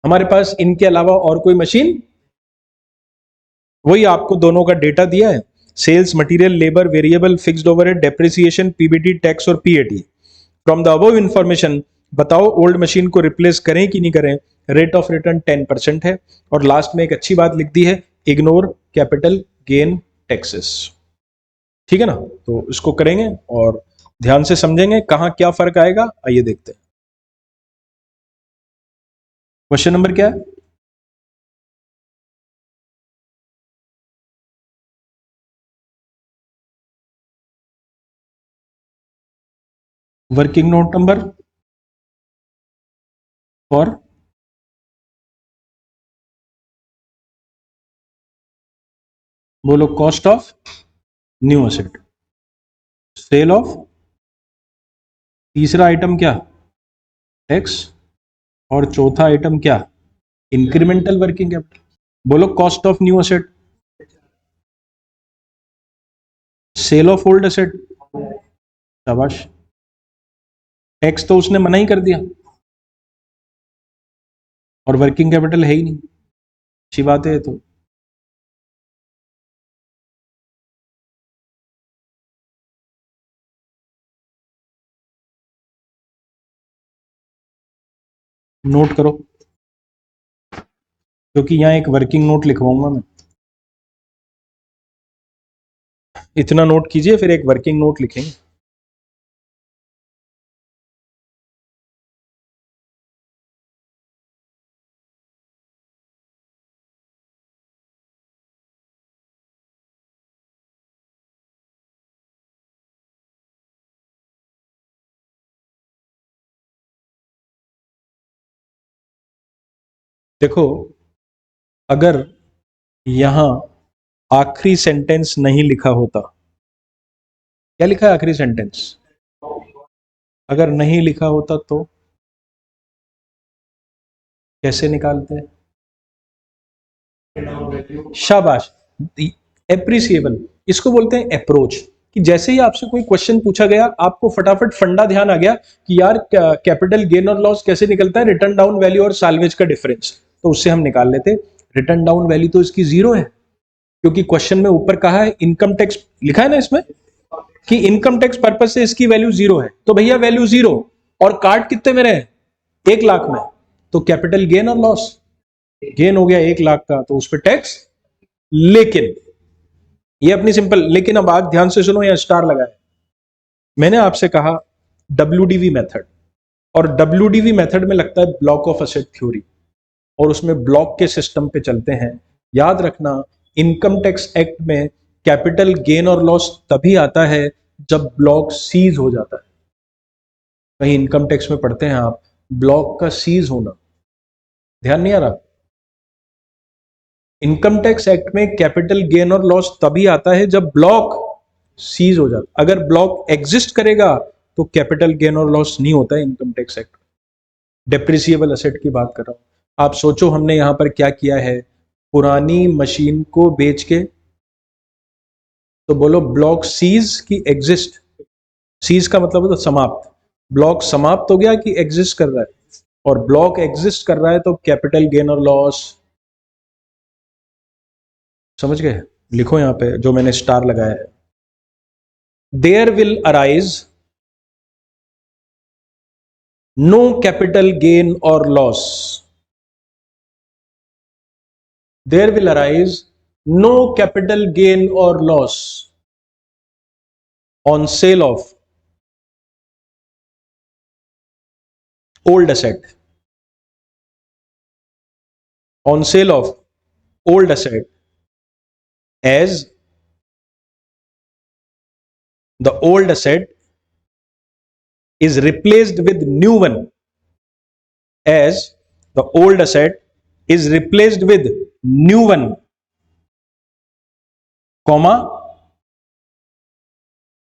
हमारे पास इनके अलावा और कोई मशीन, वही आपको दोनों का डेटा दिया है, sales material labour variable fixed overhead depreciation PBT tax और PAT। From the above information बताओ ओल्ड मशीन को रिप्लेस करें कि नहीं करें। रेट ऑफ रिटर्न 10% है, और लास्ट में एक अच्छी बात लिख दी है, इग्नोर कैपिटल गेन टैक्सेस। ठीक है ना, तो इसको करेंगे और ध्यान से समझेंगे कहां क्या फर्क आएगा। आइए देखते हैं क्वेश्चन नंबर क्या है। वर्किंग नोट नंबर फॉर बोलो cost of new asset, sale of, तीसरा आइटम क्या टैक्स, और चौथा आइटम क्या इंक्रीमेंटल वर्किंग कैपिटल। बोलो cost of new asset, sale of old asset, शाबाश। टैक्स तो उसने मना ही कर दिया और वर्किंग कैपिटल है ही नहीं, अच्छी बात है। तो नोट करो, क्योंकि यहां एक वर्किंग नोट लिखवाऊंगा मैं। इतना नोट कीजिए, फिर एक वर्किंग नोट लिखेंगे। देखो, अगर यहां आखिरी सेंटेंस नहीं लिखा होता, क्या लिखा है आखिरी सेंटेंस, अगर नहीं लिखा होता तो कैसे निकालते हैं। शाबाश, एप्रिसिएबल, इसको बोलते हैं अप्रोच। कि जैसे ही आपसे कोई क्वेश्चन पूछा गया, आपको फटाफट फंडा ध्यान आ गया कि यार कैपिटल गेन और लॉस कैसे निकलता है, रिटर्न डाउन वैल्यू और साल्वेज का डिफरेंस, तो उससे हम निकाल लेते। रिटर्न डाउन वैल्यू तो इसकी जीरो है, क्योंकि क्वेश्चन में ऊपर कहा है इनकम टैक्स, लिखा है ना इसमें कि इनकम टैक्स पर्पज से इसकी वैल्यू जीरो है। तो भैया वैल्यू जीरो, और कार्ड कितने में रहे 1 लाख में, तो कैपिटल गेन और लॉस, गेन हो गया 1 लाख का, तो उस पर टैक्स। लेकिन ये अपनी सिंपल, लेकिन अब आज ध्यान से सुनो, यह स्टार लगाए। मैंने आपसे कहा WDV मेथड, और WDV मेथड में लगता है ब्लॉक ऑफ असेट थ्योरी, और उसमें ब्लॉक के सिस्टम पे चलते हैं। याद रखना, इनकम टैक्स एक्ट में कैपिटल गेन और लॉस तभी आता है जब ब्लॉक सीज हो जाता है। कहीं इनकम टैक्स में पढ़ते हैं आप, ब्लॉक का सीज होना, ध्यान नहीं आ रहा। इनकम टैक्स एक्ट में कैपिटल गेन और लॉस तभी आता है जब ब्लॉक सीज हो जाता। अगर ब्लॉक एग्जिस्ट करेगा तो कैपिटल गेन और लॉस नहीं होता है income tax act. Depreciable asset की बात कर रहा हूं। आप सोचो हमने यहां पर क्या किया है, पुरानी मशीन को बेच के, तो बोलो ब्लॉक सीज की एग्जिस्ट। सीज का मतलब होता समाप्त, ब्लॉक समाप्त हो गया कि एग्जिस्ट कर रहा है, और ब्लॉक एग्जिस्ट कर रहा है तो कैपिटल गेन और लॉस। समझ गए, लिखो यहां पे जो मैंने स्टार लगाया है। There will arise no capital gain और loss, there will arise no capital gain और loss on sale of old asset, on sale of old asset, as the old asset is replaced with new one, as the old asset is replaced with new one, comma,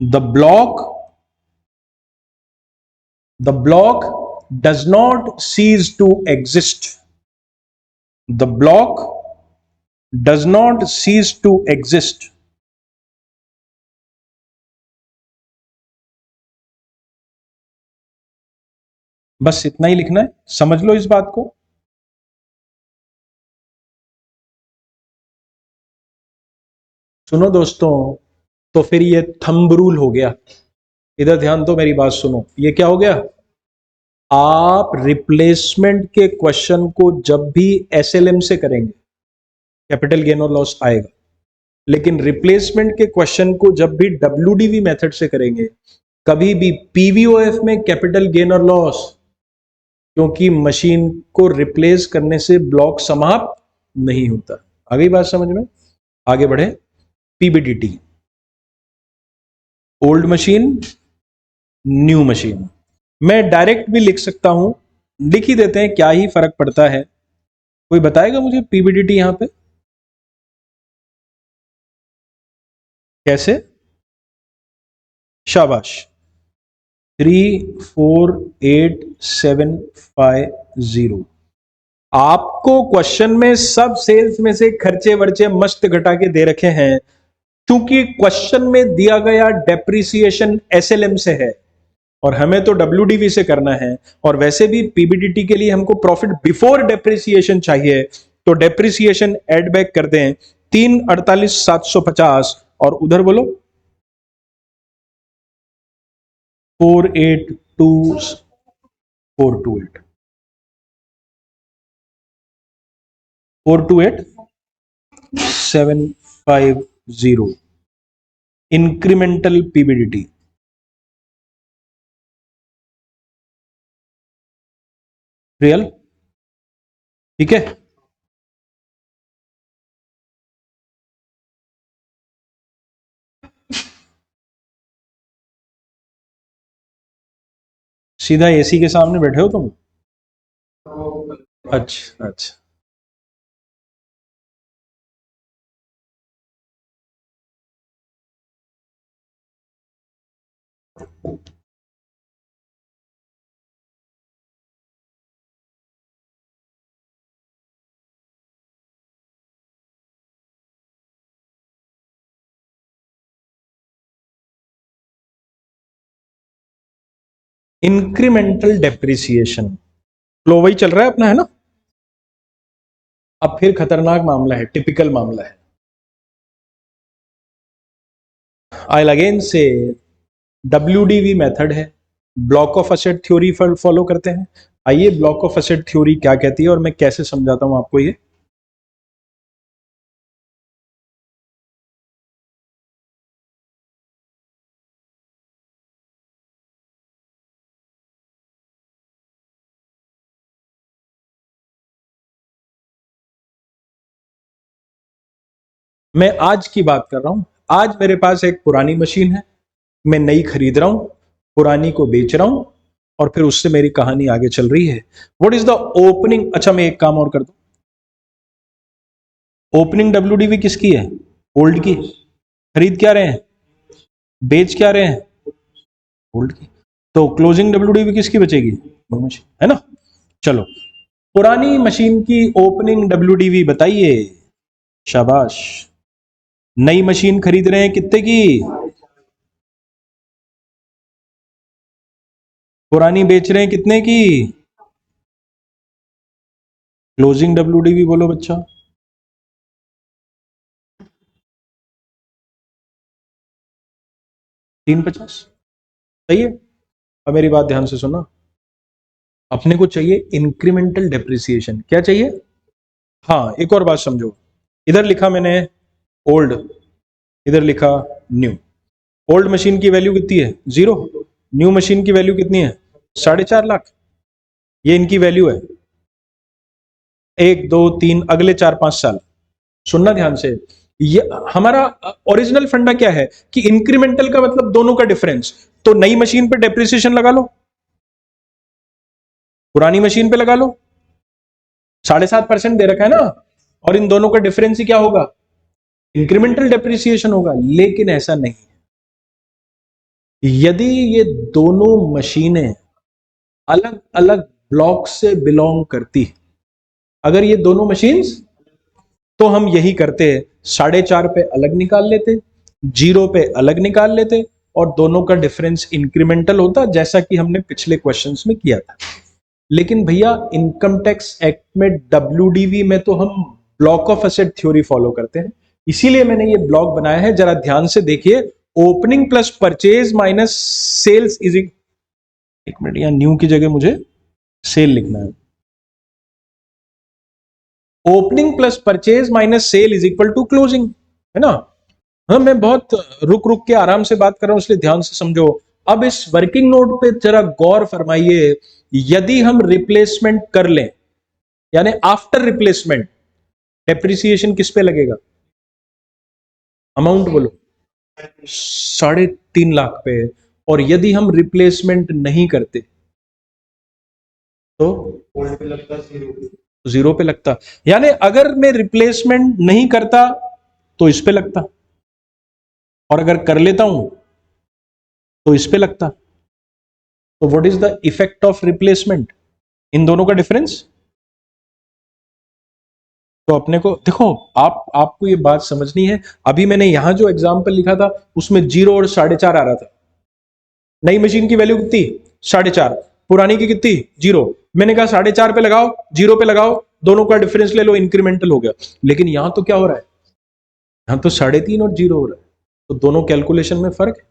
the block does not cease to exist, the block does not cease to exist। बस इतना ही लिखना है, समझ लो इस बात को। सुनो दोस्तों, तो फिर ये थंब रूल हो गया। इधर ध्यान दो, मेरी बात सुनो, ये क्या हो गया, आप रिप्लेसमेंट के क्वेश्चन को जब भी SLM से करेंगे कैपिटल गेन और लॉस आएगा, लेकिन रिप्लेसमेंट के क्वेश्चन को जब भी WDV मेथड से करेंगे, कभी भी PVOF में कैपिटल गेन और लॉस, क्योंकि मशीन को रिप्लेस करने से ब्लॉक समाप्त नहीं होता। आ गई बात समझ में? आगे बढ़े। PBDT, old machine, new machine. मैं डायरेक्ट भी लिख सकता हूं, लिख ही देते हैं, क्या ही फर्क पड़ता है। कोई बताएगा मुझे PBDT यहां पे कैसे? शाबाश। 348750। आपको क्वेश्चन में सब सेल्स में से खर्चे वर्चे मस्त घटा के दे रखे हैं, क्योंकि क्वेश्चन में दिया गया डेप्रिसिएशन SLM से है और हमें तो WDV से करना है, और वैसे भी PBDT के लिए हमको प्रॉफिट बिफोर डेप्रिसिएशन चाहिए, तो डेप्रिसिएशन एड बैक कर दें 348,750 और उधर बोलो 428,428 428,750 इंक्रीमेंटल PBDT। रियल? ठीक है। सीधा AC के सामने बैठे हो तुम? अच्छा अच्छा। इंक्रीमेंटल डेप्रिसिएशन फ्लो वही चल रहा है अपना, है ना? अब फिर खतरनाक मामला है, टिपिकल मामला है। I'll अगेन से WDV मेथड है, block of asset theory follow करते हैं। आइए, ब्लॉक ऑफ एसेट थ्योरी क्या कहती है और मैं कैसे समझाता हूं आपको ये। मैं आज की बात कर रहा हूं। आज मेरे पास एक पुरानी मशीन है, मैं नई खरीद रहा हूं, पुरानी को बेच रहा हूं, और फिर उससे मेरी कहानी आगे चल रही है। What is the opening? अच्छा, मैं एक काम और कर दूं, ओपनिंग WDV किसकी है? ओल्ड की। खरीद क्या रहे हैं? बेच क्या रहे हैं? ओल्ड की। तो क्लोजिंग WDV किसकी बचेगी? है ना? चलो, पुरानी मशीन की ओपनिंग WDV बताइए। शाबाश। नई मशीन खरीद रहे हैं कितने की? पुरानी बेच रहे हैं कितने की? क्लोजिंग WDV बोलो बच्चा। 350। सही है। अब मेरी बात ध्यान से सुना, अपने को चाहिए इंक्रीमेंटल डेप्रिसिएशन। क्या चाहिए? हाँ, एक और बात समझो, इधर लिखा मैंने ओल्ड, इधर लिखा न्यू। ओल्ड मशीन की वैल्यू कितनी है? 0। न्यू मशीन की वैल्यू कितनी है? 4.5 लाख। ये इनकी वैल्यू है। 1 2 3 अगले 4 5 साल। सुनना ध्यान से, ये हमारा ओरिजिनल फंडा क्या है कि इंक्रीमेंटल का मतलब दोनों का डिफरेंस। तो नई मशीन पे डेप्रिसिएशन लगा लो, पुरानी मशीन पे लगा लो, 7.5% दे रखा है ना, और इन दोनों का डिफरेंस ही क्या होगा? इंक्रीमेंटल डेप्रिसिएशन होगा। लेकिन ऐसा नहीं, यदि ये दोनों मशीनें अलग अलग ब्लॉक से बिलोंग करती, अगर ये दोनों मशीन्स, तो हम यही करते, 4.5 पे अलग निकाल लेते, 0 पे अलग निकाल लेते, और दोनों का डिफरेंस इंक्रीमेंटल होता, जैसा कि हमने पिछले क्वेश्चंस में किया था। लेकिन भैया, इनकम टैक्स एक्ट में WDV में तो हम block of asset theory follow करते हैं, इसीलिए मैंने ये ब्लॉक बनाया है। जरा ध्यान से देखिए, opening plus purchase minus sales is, एक मिनट, यहां न्यू की जगह मुझे सेल लिखना है। Opening plus purchase minus sale is equal to closing, है ना? हाँ, मैं बहुत रुक रुक के आराम से बात कर रहा हूं, इसलिए ध्यान से समझो। अब इस वर्किंग नोट पे जरा गौर फरमाइए। यदि हम रिप्लेसमेंट कर लें, यानी आफ्टर रिप्लेसमेंट, डेप्रिसिएशन किस पे लगेगा? अमाउंट बोलो। 3.5 लाख पे। और यदि हम रिप्लेसमेंट नहीं करते तो जीरो पे लगता। यानी अगर मैं रिप्लेसमेंट नहीं करता तो इस पे लगता, और अगर कर लेता हूं तो इस पे लगता। तो what is the effect of replacement? इन दोनों का डिफरेंस। तो अपने को देखो, आपको ये बात समझनी है। अभी मैंने यहां जो एग्जाम्पल लिखा था उसमें 0 और 4.5 आ रहा था। नई मशीन की वैल्यू कितनी? 4.5। पुरानी की कितनी? 0। मैंने कहा 4.5 पे लगाओ, 0 पे लगाओ, दोनों का डिफरेंस ले लो, इंक्रीमेंटल हो गया। लेकिन यहां तो क्या हो रहा है? यहां तो 3.5 और 0 हो रहा है। तो दोनों कैलकुलेशन में फर्क है।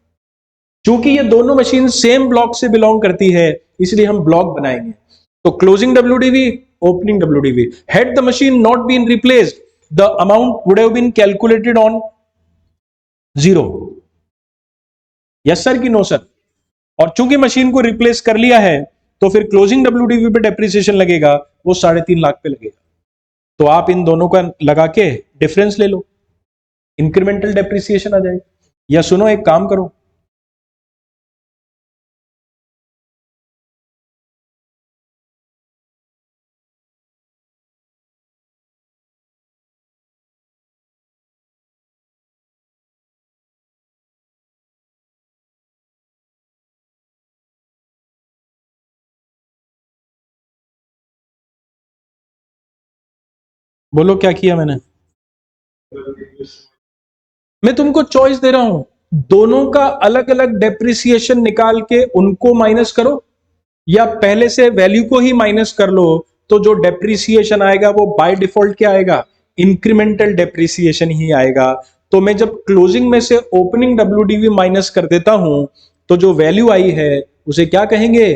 चूंकि ये दोनों मशीन सेम ब्लॉक से बिलोंग करती है, इसलिए हम ब्लॉक बनाएंगे। तो closing WDV, opening WDV. Had the machine not been replaced, the amount would have been calculated on 0। Yes sir कि नो सर? और चूंकि मशीन को रिप्लेस कर लिया है, तो फिर क्लोजिंग डब्ल्यूडीवी पे डेप्रिसिएशन लगेगा, वो 3.5 लाख पे लगेगा। तो आप इन दोनों का लगा के डिफरेंस ले लो, इंक्रीमेंटल डेप्रिसिएशन आ जाएगा। या सुनो, एक काम करो, बोलो क्या किया मैंने। मैं तुमको चॉइस दे रहा हूं, दोनों का अलग अलग डेप्रिसिएशन निकाल के उनको माइनस करो, या पहले से वैल्यू को ही माइनस कर लो। तो जो डेप्रिसिएशन आएगा वो बाय डिफॉल्ट क्या आएगा? इंक्रीमेंटल डेप्रिसिएशन ही आएगा। तो मैं जब क्लोजिंग में से ओपनिंग डब्ल्यूडीवी माइनस कर देता हूं, तो जो वैल्यू आई है उसे क्या कहेंगे?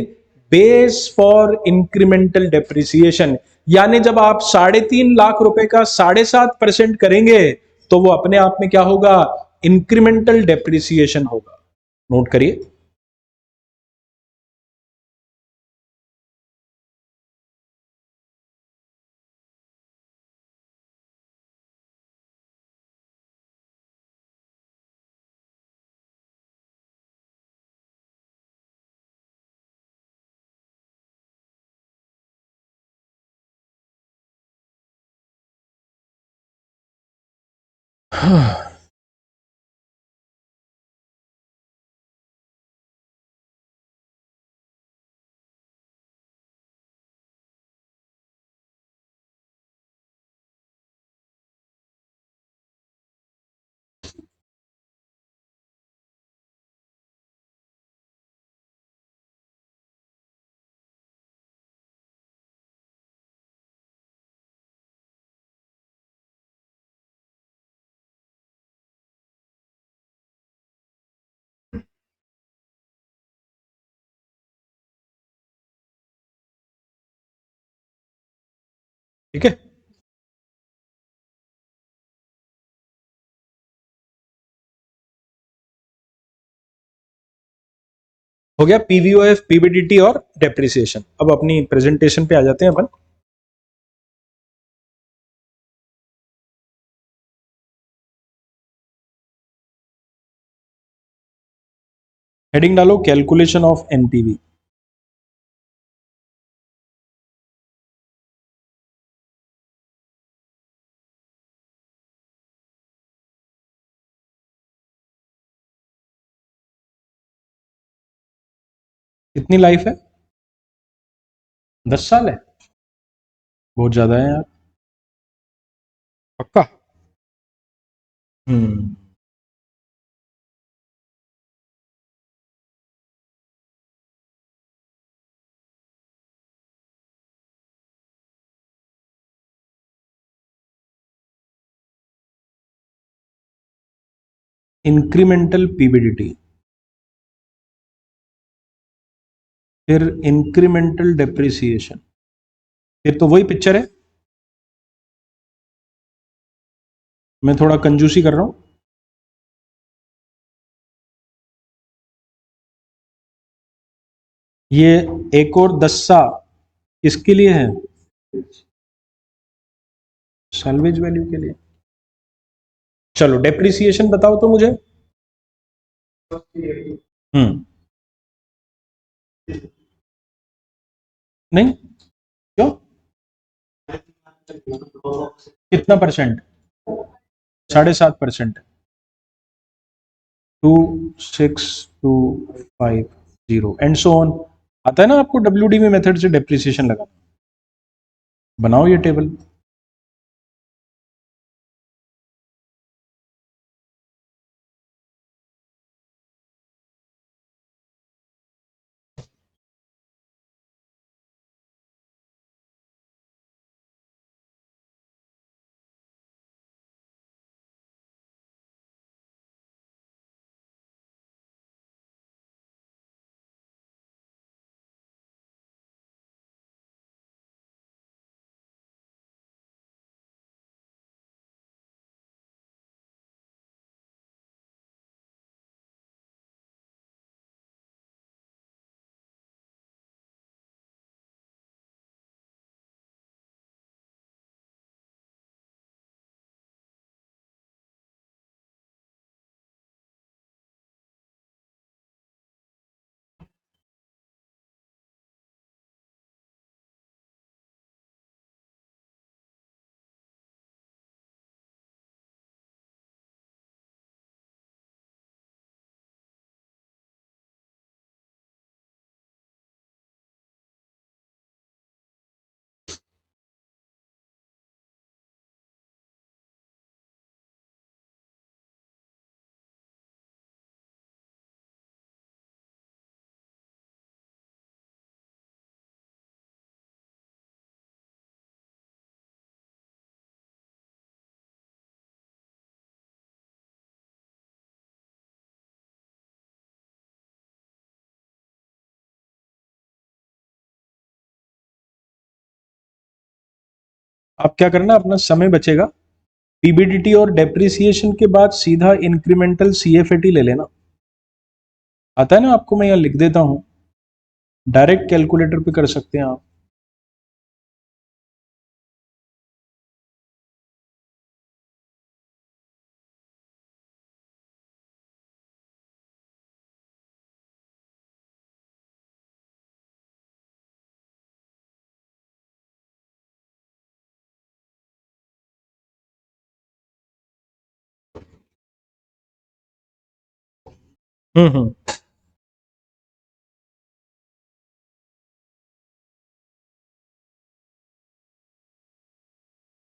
Base for incremental depreciation. यानी जब आप 3.5 लाख रुपए का 7.5% करेंगे, तो वो अपने आप में क्या होगा? इंक्रीमेंटल डेप्रिसिएशन होगा। नोट करिए। ठीक है, हो गया पीवीओएफ, पीबीडीटी और डेप्रिसिएशन। अब अपनी प्रेजेंटेशन पे आ जाते हैं अपन। हेडिंग डालो, कैलकुलेशन ऑफ एनपीवी। कितनी लाइफ है? 10 साल है? बहुत ज्यादा है यार। पक्का? हम्म। इंक्रीमेंटल पीबीडीटी, फिर इंक्रीमेंटल डेप्रिसिएशन, फिर तो वही पिक्चर है। मैं थोड़ा कंजूसी कर रहा हूं। ये एक और 10 किसके लिए है? सैल्वेज वैल्यू के लिए। चलो डेप्रिसिएशन बताओ तो मुझे। नहीं, क्यों? कितना परसेंट? 7.5%। 26250 and so on. आता है ना आपको WD में मेथड से डेप्रिसिएशन लगा। बनाओ ये टेबल। आप क्या करना, अपना समय बचेगा, पीबीडीटी और डेप्रिसिएशन के बाद सीधा इंक्रीमेंटल सीएफएटी ले लेना। आता है ना आपको, मैं यहाँ लिख देता हूं, डायरेक्ट कैलकुलेटर पे कर सकते हैं आप। हम्म।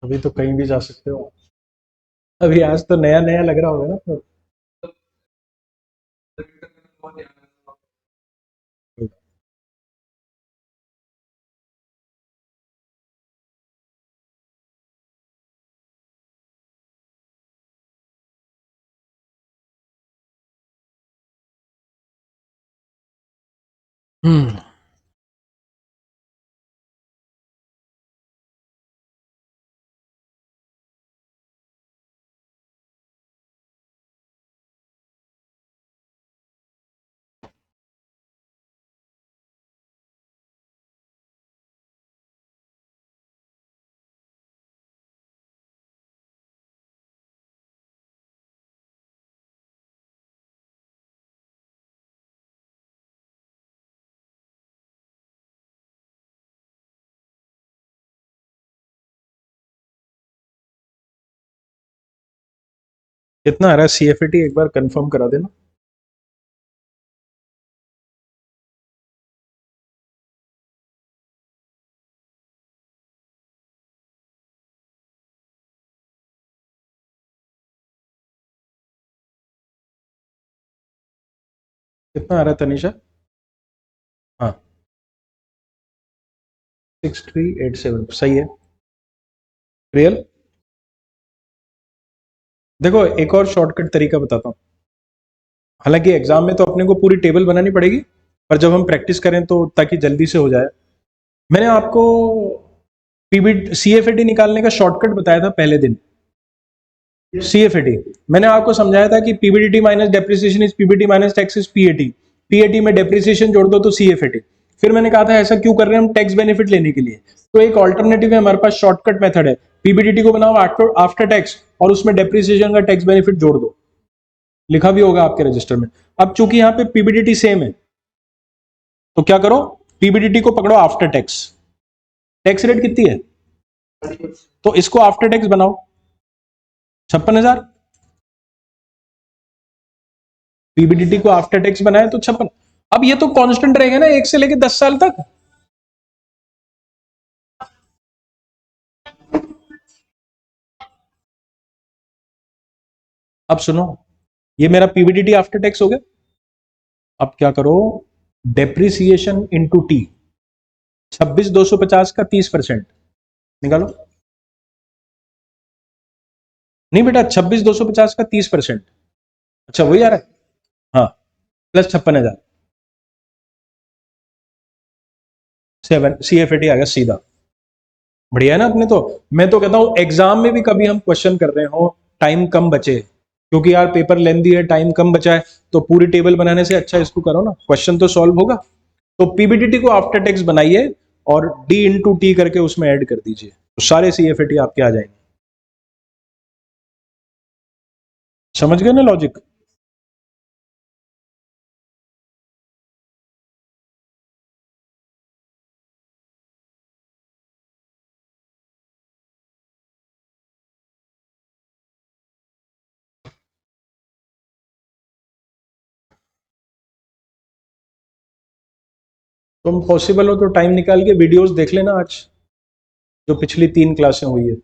अभी तो कहीं भी जा सकते हो। अभी आज तो नया नया लग रहा होगा ना तो। हम्म। कितना आ रहा है सीएफएटी, एक बार कंफर्म करा देना। कितना आ रहा है तनिषा? हाँ, 6387 सही है। रियल। देखो एक और शॉर्टकट तरीका बताता हूँ। हालांकि एग्जाम में तो अपने को पूरी टेबल बनानी पड़ेगी, पर जब हम प्रैक्टिस करें तो ताकि जल्दी से हो जाए, मैंने आपको पीबी सीएफएटी निकालने का शॉर्टकट बताया था पहले दिन। सीएफएटी मैंने आपको समझाया था कि PBDT minus depreciation is PBT minus tax is PAT. PAT में डेप्रिसिएशन जोड़ दो तो सीएफएटी। फिर मैंने कहा था ऐसा क्यों कर रहे हैं हम, टैक्स बेनिफिट लेने के लिए। तो एक ऑल्टरनेटिव है हमारे पास, शॉर्टकट मेथड है, पीबीडीटी को बनाओ आफ्टर टैक्स और उसमें डेप्रिसिएशन का टैक्स बेनिफिट जोड़ दो, लिखा भी होगा आपके रजिस्टर में। अब चूंकि यहाँ पे पीबीडीटी सेम है तो क्या करो, पीबीडीटी को पकड़ो आफ्टर टैक्स, टैक्स रेट कितनी है तो इसको आफ्टर टैक्स बनाओ 56,000, पीबीडीटी को आफ्टर टैक्स बनाए तो 56। अब ये तो कांस्टेंट रहेगा ना 1 से लेके 10 साल तक। अब सुनो, ये मेरा पीबीडीटी आफ्टर टैक्स हो गया। अब क्या करो, डेप्रिसिएशन इंटू टी, 26,250 का 30% निकालो। नहीं बेटा, 26,250 का 30%, अच्छा वही आ रहा है, हाँ, प्लस 56,000, 7 CFAT आ गया सीधा, बढ़िया है ना। अपने तो, मैं तो कहता हूं एग्जाम में भी कभी हम क्वेश्चन कर रहे हो, टाइम कम बचे, क्योंकि यार पेपर लेंदी है, टाइम कम बचा है, तो पूरी टेबल बनाने से अच्छा इसको करो ना, क्वेश्चन तो सॉल्व होगा। तो पीबीडीटी को आफ्टर टैक्स बनाइए और डी इंटू टी करके उसमें ऐड कर दीजिए, तो सारे CFAT आपके आ जाएंगे। समझ गए ना लॉजिक? तुम पॉसिबल हो तो टाइम निकाल के वीडियोस देख लेना आज, जो पिछली 3 क्लासें हुई है।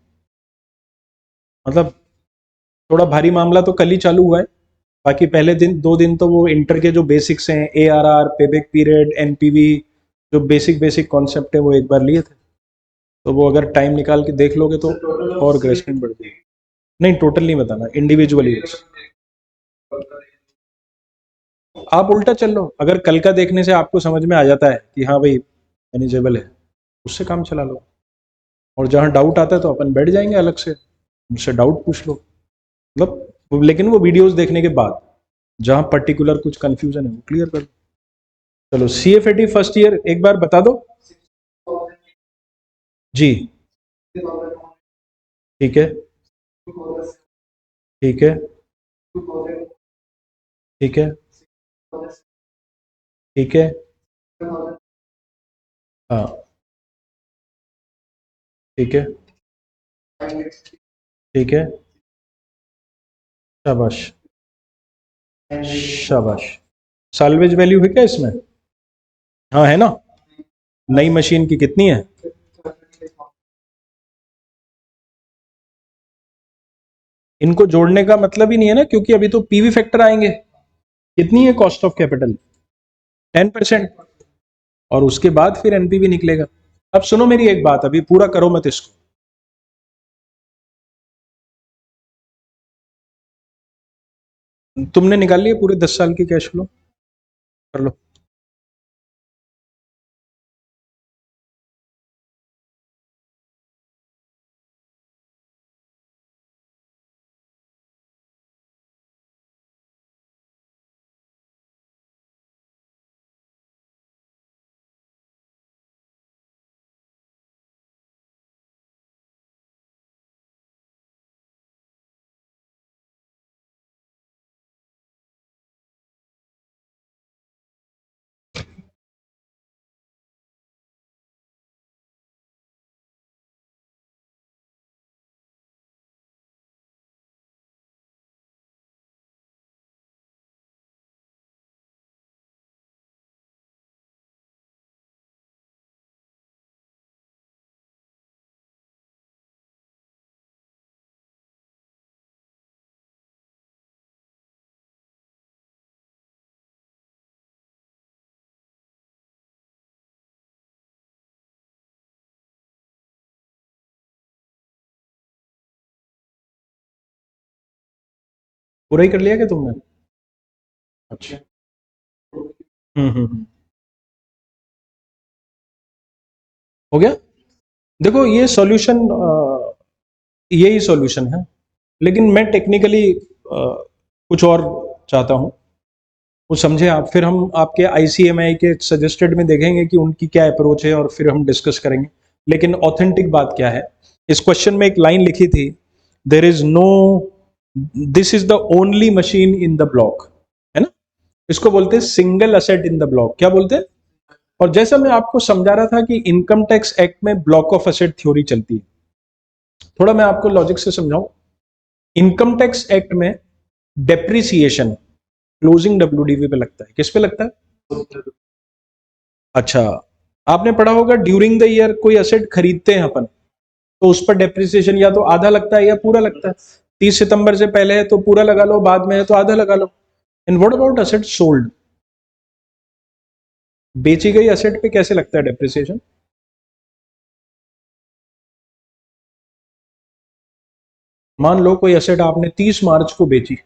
मतलब थोड़ा भारी मामला तो कल ही चालू हुआ है, बाकी पहले दिन 2 दिन तो वो इंटर के जो बेसिक्स हैं, ARR, पेबैक पीरियड, NPV, जो बेसिक बेसिक कॉन्सेप्ट है वो एक बार लिए थे, तो वो अगर टाइम निकाल के देख लोगे तो और ग्रेसमेंट बढ़ जाएगी। नहीं टोटल नहीं बताना, इंडिविजुअली। आप उल्टा चल लो, अगर कल का देखने से आपको समझ में आ जाता है कि हाँ भाई मैनेजेबल है, उससे काम चला लो, और जहाँ डाउट आता है तो अपन बैठ जाएंगे अलग से, उनसे डाउट पूछ लो, मतलब लेकिन वो वीडियोस देखने के बाद जहाँ पर्टिकुलर कुछ कंफ्यूजन है वो क्लियर कर लो। चलो CFAT फर्स्ट ईयर एक बार बता दो जी। ठीक है, ठीक है, ठीक है, ठीक है, हाँ, ठीक है, ठीक है, शाबाश, शाबाश। साल्वेज वैल्यू है क्या इसमें? हाँ है ना। नई मशीन की कितनी है? इनको जोड़ने का मतलब ही नहीं है ना, क्योंकि अभी तो पीवी फैक्टर आएंगे। कितनी है कॉस्ट ऑफ कैपिटल? 10%, और उसके बाद फिर एनपीवी निकलेगा। अब सुनो मेरी एक बात, अभी पूरा करो मत इसको, तुमने निकाल लिया पूरे 10 साल की कैश फ्लो, कर लो। पूरा ही कर लिया क्या तुमने? अच्छा, हम्म, हो गया। देखो ये सॉल्यूशन, यही सॉल्यूशन है, लेकिन मैं टेक्निकली कुछ और चाहता हूं। वो समझे आप, फिर हम आपके आईसीएमआई के सजेस्टेड में देखेंगे कि उनकी क्या अप्रोच है और फिर हम डिस्कस करेंगे। लेकिन ऑथेंटिक बात क्या है, इस क्वेश्चन में एक लाइन लिखी थी, there is no, this is the only machine in the block, है ना। इसको बोलते हैं single asset in the block. क्या बोलते हैं? और जैसा मैं आपको समझा रहा था कि इनकम टैक्स एक्ट में ब्लॉक ऑफ असेट थ्योरी चलती है, थोड़ा मैं आपको लॉजिक से समझाऊं। इनकम टैक्स एक्ट में डेप्रिसिएशन क्लोजिंग डब्ल्यूडीवी पे लगता है। किस पे लगता है? अच्छा, आपने पढ़ा होगा ड्यूरिंग द ईयर कोई असेट खरीदते हैं अपन, तो उस पर डेप्रिसिएशन या तो आधा लगता है या पूरा लगता है। 30 सितंबर से पहले है तो पूरा लगा लो, बाद में है तो आधा लगा लो। And what about asset sold? बेची गई असेट पे कैसे लगता है डेप्रिसिएशन? मान लो कोई असेट आपने 30 मार्च को बेची,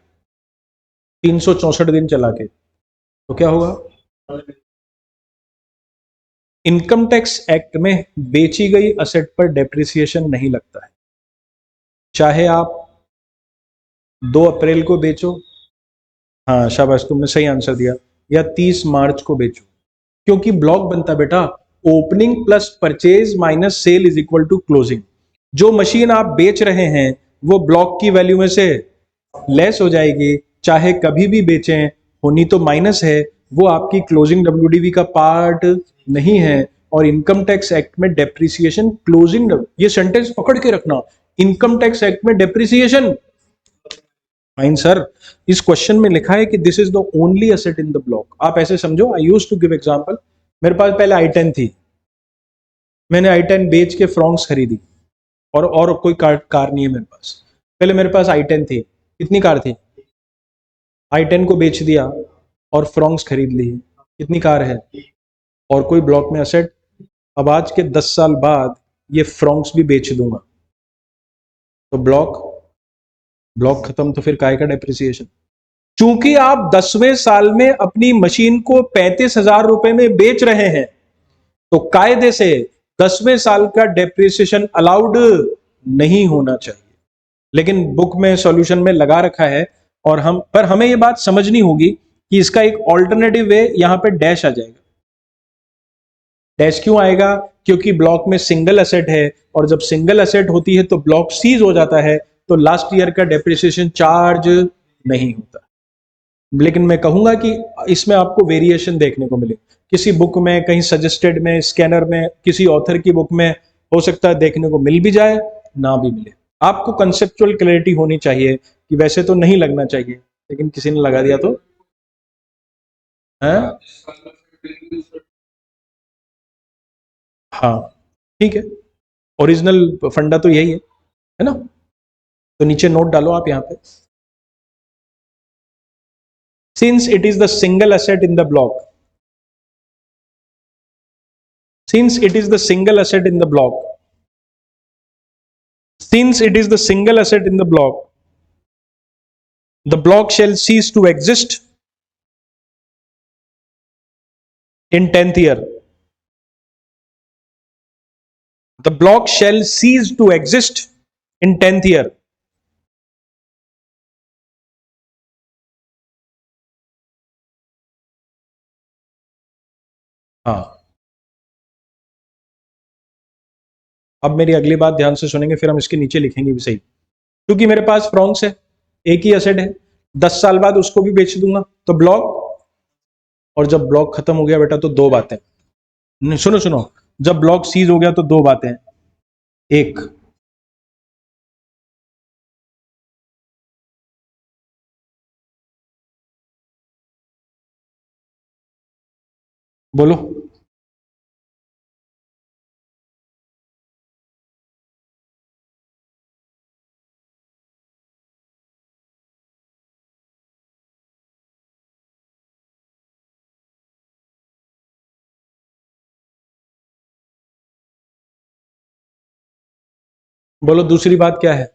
364 दिन चला के, तो क्या होगा? इनकम टैक्स एक्ट में बेची गई असेट पर डेप्रिसिएशन नहीं लगता है, चाहे आप 2 अप्रैल को बेचो, हाँ शाबाश तुमने सही आंसर दिया, या 30 मार्च को बेचो, क्योंकि ब्लॉक बनता बेटा opening plus purchase minus sale is equal to closing. जो मशीन आप बेच रहे हैं वो ब्लॉक की वैल्यू में से लेस हो जाएगी, चाहे कभी भी बेचें, होनी तो माइनस है, वो आपकी क्लोजिंग डब्ल्यूडीवी का पार्ट नहीं है। और इनकम टैक्स एक्ट में डेप्रिसिएशन क्लोजिंग, ये सेंटेंस पकड़ के रखना, इनकम टैक्स एक्ट में डेप्रिसिएशन, फाइन सर, इस क्वेश्चन में लिखा है कि this is the only asset in the block. आप ऐसे समझो, I used to give example, मेरे पास पहले आई10 थी, मैंने आई10 बेच के फ्रॉन्क्स खरीदी, और कोई कार नहीं है मेरे पास, पहले मेरे पास आई10 थी, कितनी कार थी? आई10 को बेच दिया और फ्रॉन्क्स खरीद ली, कितनी कार है? और कोई ब्लॉक में असेट, अब आज के 10 साल बाद ये फ्रॉन्क्स भी बेच दूंगा, तो ब्लॉक, ब्लॉक खत्म, तो फिर काय का डेप्रिसिएशन? चूंकि आप 10वें साल में अपनी मशीन को 35,000 रुपए में बेच रहे हैं, तो कायदे से 10वें साल का डेप्रिसिएशन अलाउड नहीं होना चाहिए। लेकिन बुक में सॉल्यूशन में लगा रखा है, और हमें यह बात समझनी होगी कि इसका एक ऑल्टरनेटिव वे, यहां पे डैश आ जाएगा। डैश क्यों आएगा? क्योंकि ब्लॉक में सिंगल असेट है, और जब सिंगल असेट होती है तो ब्लॉक सीज हो जाता है, तो लास्ट ईयर का डेप्रिसिएशन चार्ज नहीं होता। लेकिन मैं कहूंगा कि इसमें आपको वेरिएशन देखने को मिले, किसी बुक में, कहीं सजेस्टेड में, स्कैनर में, किसी ऑथर की बुक में हो सकता है देखने को मिल भी जाए, ना भी मिले। आपको कंसेप्चुअल क्लैरिटी होनी चाहिए कि वैसे तो नहीं लगना चाहिए, लेकिन किसी ने लगा दिया तो है। हाँ ठीक है, ओरिजिनल फंडा तो यही है ना। तो नीचे नोट डालो आप यहाँ पे, since it is the single asset in the block, since it is the single asset in the block, since it is the single asset in the block shall cease to exist in 10th year. The block shall cease to exist in 10th year. हाँ, अब मेरी अगली बात ध्यान से सुनेंगे, फिर हम इसके नीचे लिखेंगे भी सही। क्योंकि मेरे पास फ्रॉन्क्स है, एक ही एसेट है, 10 साल बाद उसको भी बेच दूंगा, तो ब्लॉक, और जब ब्लॉक खत्म हो गया बेटा तो दो बातें, सुनो सुनो, जब ब्लॉक सीज हो गया तो दो बातें, एक, बोलो, बोलो दूसरी बात क्या है?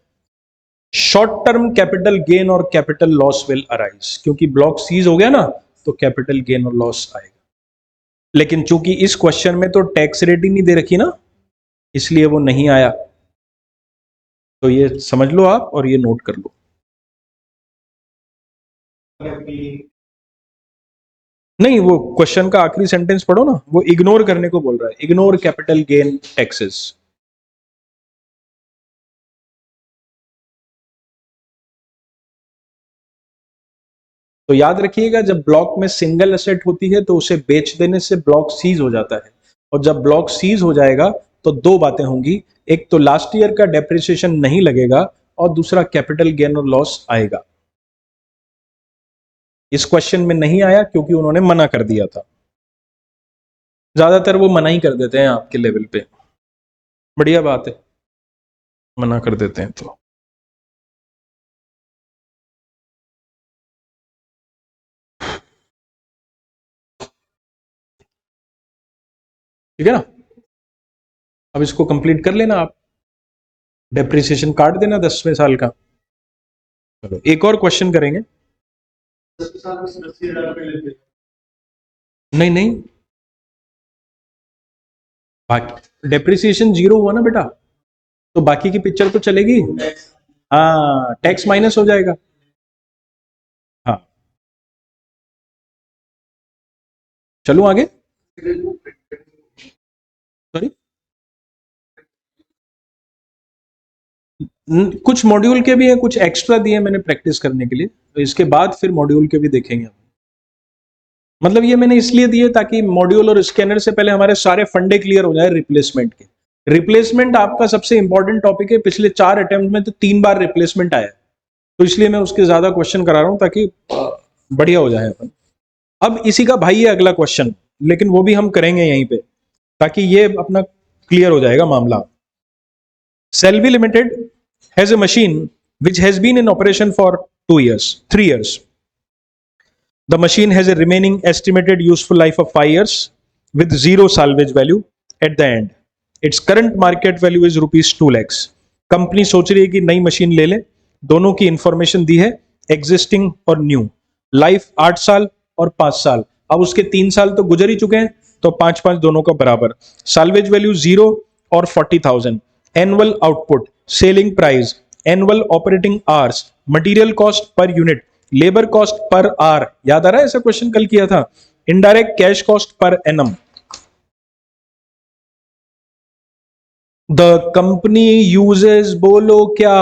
शॉर्ट टर्म कैपिटल गेन और कैपिटल लॉस विल अराइज, क्योंकि ब्लॉक सीज हो गया ना, तो कैपिटल गेन और लॉस आएगा। लेकिन चूंकि इस क्वेश्चन में तो टैक्स रेट ही नहीं दे रखी ना, इसलिए वो नहीं आया। तो ये समझ लो आप, और ये नोट कर लो। नहीं, वो क्वेश्चन का आखिरी सेंटेंस पढ़ो ना, वो इग्नोर करने को बोल रहा है, इग्नोर कैपिटल गेन टैक्सेस। तो याद रखिएगा, जब ब्लॉक में सिंगल एसेट होती है तो उसे बेच देने से ब्लॉक सीज हो जाता है, और जब ब्लॉक सीज हो जाएगा तो दो बातें होंगी, एक तो लास्ट ईयर का डेप्रिसिएशन नहीं लगेगा, और दूसरा कैपिटल गेन और लॉस आएगा। इस क्वेश्चन में नहीं आया क्योंकि उन्होंने मना कर दिया था। ज्यादातर वो मना ही कर देते हैं आपके लेवल पे, बढ़िया बात है, मना कर देते हैं तो। ठीक है ना, अब इसको कंप्लीट कर लेना आप, डेप्रिसिएशन काट देना 10वें साल का। चलो एक और क्वेश्चन करेंगे। नहीं नहीं, बाकी डेप्रिसिएशन जीरो हुआ ना बेटा, तो बाकी की पिक्चर तो चलेगी। हाँ, टैक्स माइनस हो जाएगा। हाँ, चलो आगे। सॉरी, कुछ मॉड्यूल के भी हैं, कुछ एक्स्ट्रा दिए मैंने प्रैक्टिस करने के लिए, तो इसके बाद फिर मॉड्यूल के भी देखेंगे। मतलब ये मैंने इसलिए दिए ताकि मॉड्यूल और स्कैनर से पहले हमारे सारे फंडे क्लियर हो जाए रिप्लेसमेंट के। रिप्लेसमेंट आपका सबसे इंपॉर्टेंट टॉपिक है, पिछले 4 अटेम्प्ट में तो 3 बार रिप्लेसमेंट आया है, तो इसलिए मैं उसके ज्यादा क्वेश्चन करा रहा हूं ताकि बढ़िया हो जाए अपन। अब इसी का भाई है अगला क्वेश्चन, लेकिन वो भी हम करेंगे यहीं पे, ताकि ये अपना क्लियर हो जाएगा मामला। Selvi limited has a machine which has been in operation for 2 years, 3 years. The machine has a remaining estimated useful life of 5 years with zero salvage value at the end. Its current market value is rupees 2 lakhs. Company सोच रही है कि नई मशीन ले ले, दोनों की इंफॉर्मेशन दी है, एग्जिस्टिंग और न्यू, लाइफ 8 साल और 5 साल। अब उसके 3 साल तो गुजर ही चुके हैं, तो 5-5 दोनों का बराबर। साल्वेज वैल्यू 0 और 40,000। Annual output, selling price, annual operating hours, material cost per unit, labour cost per hour, याद आ रहा है ऐसा क्वेश्चन कल किया था, indirect cash cost per annum. The company uses, बोलो क्या,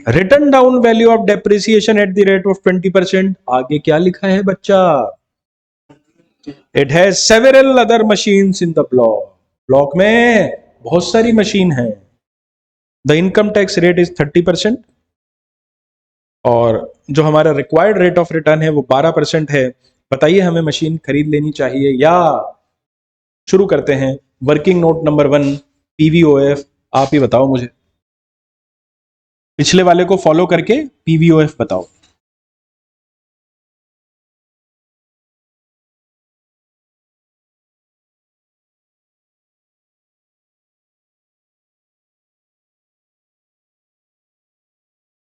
written down value of depreciation at the rate of 20%। आगे क्या लिखा है बच्चा, it has several other machines in the block, block में बहुत सारी मशीन है। The income tax rate is 30%, और जो हमारा रिक्वायर्ड रेट ऑफ रिटर्न है वो 12% है। बताइए हमें मशीन खरीद लेनी चाहिए या। शुरू करते हैं, वर्किंग नोट नंबर 1, पीवीओएफ। आप ही बताओ मुझे, पिछले वाले को फॉलो करके पीवीओएफ बताओ।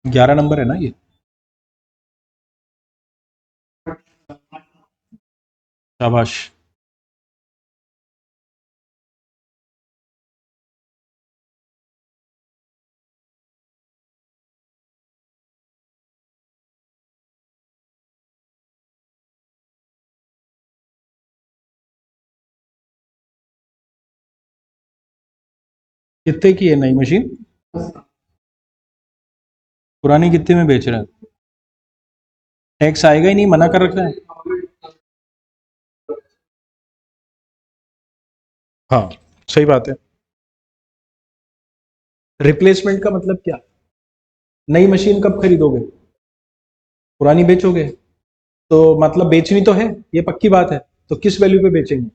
ग्यारह नंबर है ना ये, शाबाश। कितने की है नई मशीन, पुरानी कितने में बेच रहे हैं? टैक्स आएगा ही नहीं, मना कर रखा है। हाँ, सही बात है। रिप्लेसमेंट का मतलब क्या, नई मशीन कब खरीदोगे, पुरानी बेचोगे, तो मतलब बेचनी तो है, ये पक्की बात है, तो किस वैल्यू पे बेचेंगे,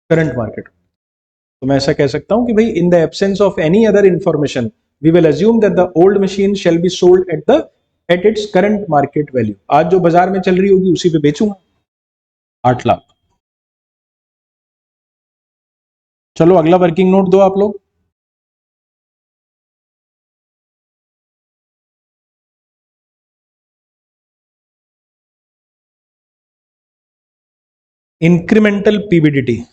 करंट मार्केट। तो मैं ऐसा कह सकता हूं कि भाई, in the absence of any other information we will assume that the old machine shall be sold at its current market value. आज जो बाजार में चल रही होगी उसी पे बेचूंगा, 8 लाख। चलो अगला वर्किंग नोट दो आप लोग। इंक्रीमेंटल पीबीडीटी,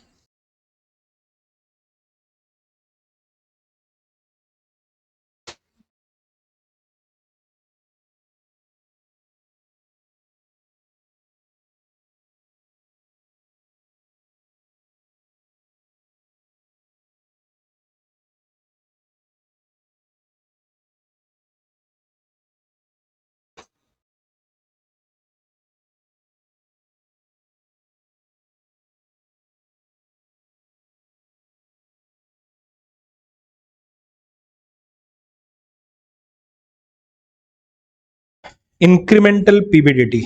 इंक्रीमेंटल पीबीडीटी,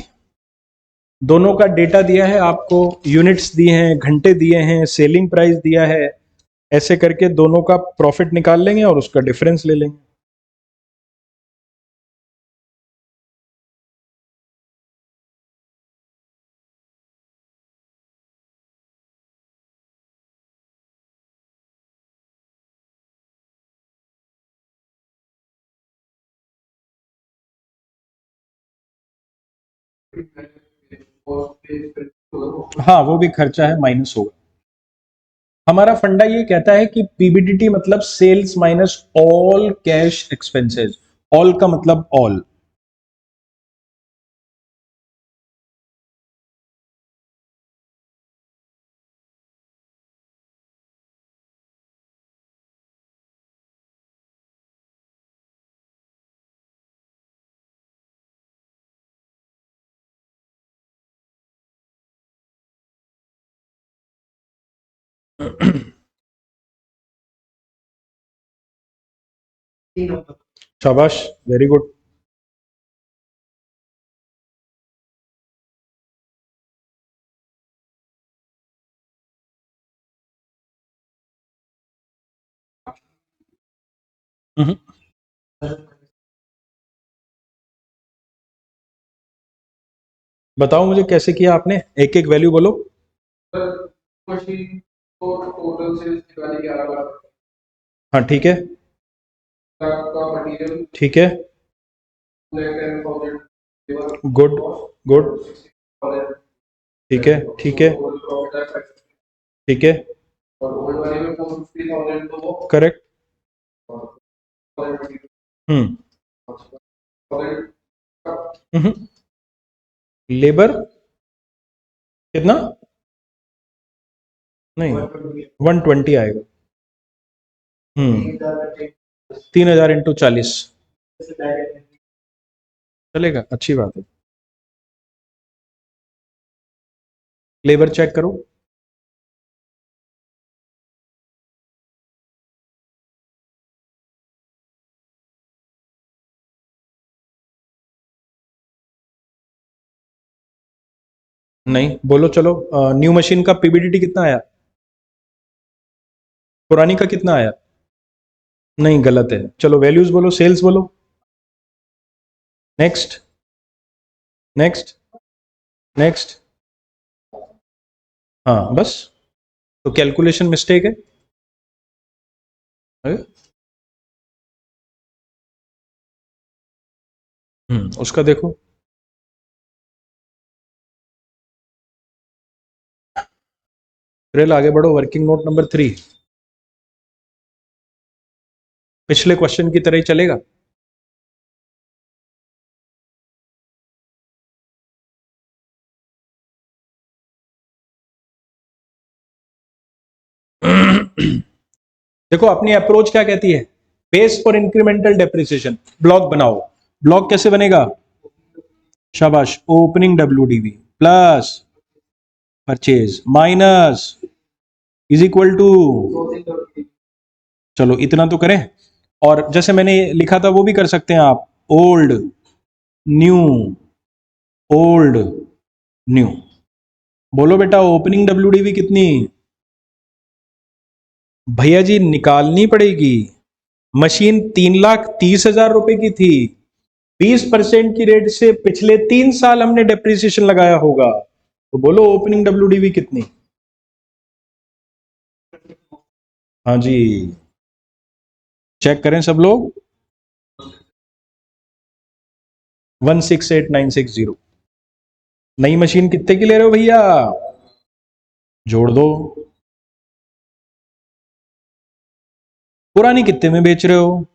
दोनों का डेटा दिया है आपको, यूनिट्स दिए हैं, घंटे दिए हैं, सेलिंग प्राइस दिया है, ऐसे करके दोनों का प्रॉफिट निकाल लेंगे और उसका डिफरेंस ले लेंगे। हाँ वो भी खर्चा है, माइनस होगा। हमारा फंडा ये कहता है कि पीबीडीटी मतलब sales minus all cash expenses, all का मतलब ऑल। शाबाश, वेरी गुड। बताओ मुझे कैसे किया आपने, एक एक वैल्यू बोलो। हाँ ठीक है, ठीक है, गुड गुड, ठीक है, ठीक है, ठीक है, करेक्ट। हम्म। लेबर कितना? नहीं, 120 आएगा। 3000 इंटू 40 चलेगा, अच्छी बात है। लेबर चेक करो। नहीं बोलो, चलो न्यू मशीन का पीबीडीटी कितना आया? पुरानी का कितना आया? नहीं, गलत है। चलो वैल्यूज बोलो, सेल्स बोलो। Next, next, next. हाँ बस, तो कैलकुलेशन मिस्टेक है। उसका देखो। रेल आगे बढ़ो, वर्किंग नोट नंबर 3 पिछले क्वेश्चन की तरह ही चलेगा। देखो अपनी अप्रोच क्या कहती है, base for incremental depreciation, block बनाओ। ब्लॉक कैसे बनेगा? शाबाश, opening WDV plus purchase minus is equal to, चलो इतना तो करें। और जैसे मैंने लिखा था वो भी कर सकते हैं आप, ओल्ड न्यू, ओल्ड न्यू। बोलो बेटा ओपनिंग डब्ल्यूडीवी कितनी? भैया जी निकालनी पड़ेगी। मशीन 3,30,000 रुपए की थी, 20% की रेट से पिछले 3 साल हमने डेप्रिसिएशन लगाया होगा, तो बोलो ओपनिंग डब्ल्यूडीवी कितनी? हाँ जी, चेक करें सब लोग। 168960। नई मशीन कितने की ले रहे हो भैया? जोड़ दो। पुरानी कितने में बेच रहे हो?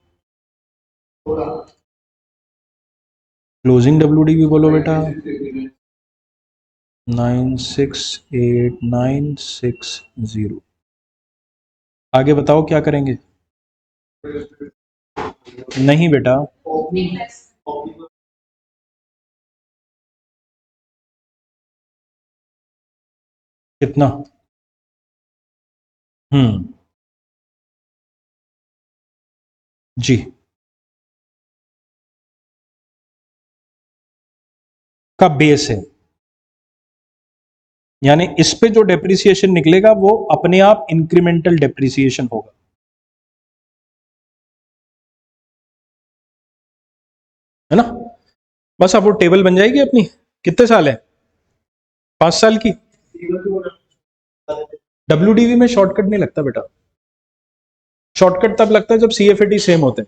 क्लोजिंग डब्ल्यूडीवी बोलो बेटा। 968960। आगे बताओ क्या करेंगे? नहीं बेटा, कितना? हम्म, जी। का बेस है, यानी इस पे जो डेप्रिसिएशन निकलेगा वो अपने आप इंक्रीमेंटल डेप्रिसिएशन होगा। है ना? बस अब वो टेबल बन जाएगी अपनी। कितने साल है? 5 साल की। WDV में शॉर्टकट नहीं लगता बेटा, शॉर्टकट तब लगता है जब CFAT सेम होते हैं।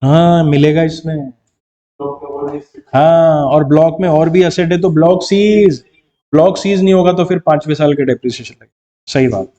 हाँ मिलेगा इसमें। हाँ, और ब्लॉक में और भी एसेट है तो ब्लॉक सीज नहीं होगा तो फिर 5वें साल के डेप्रिसिएशन लगेगा। सही बात।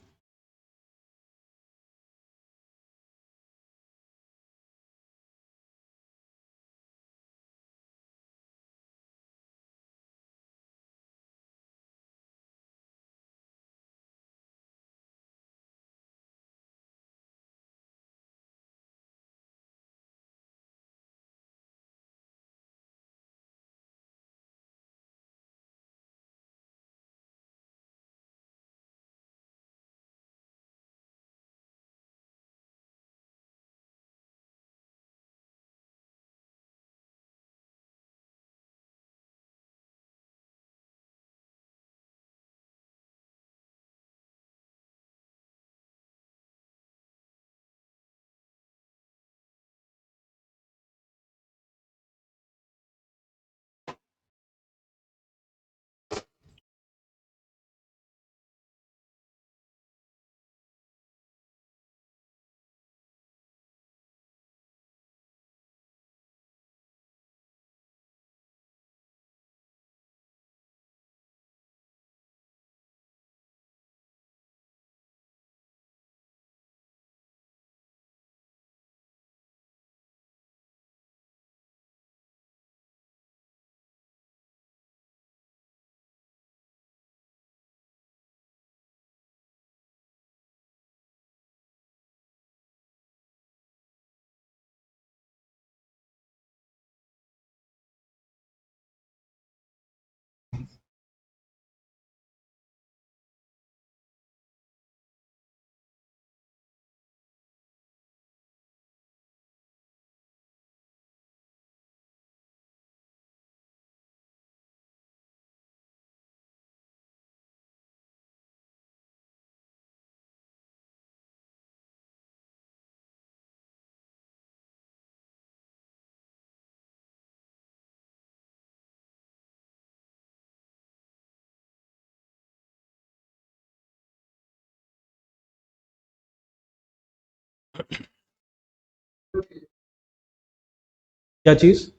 क्या चीज?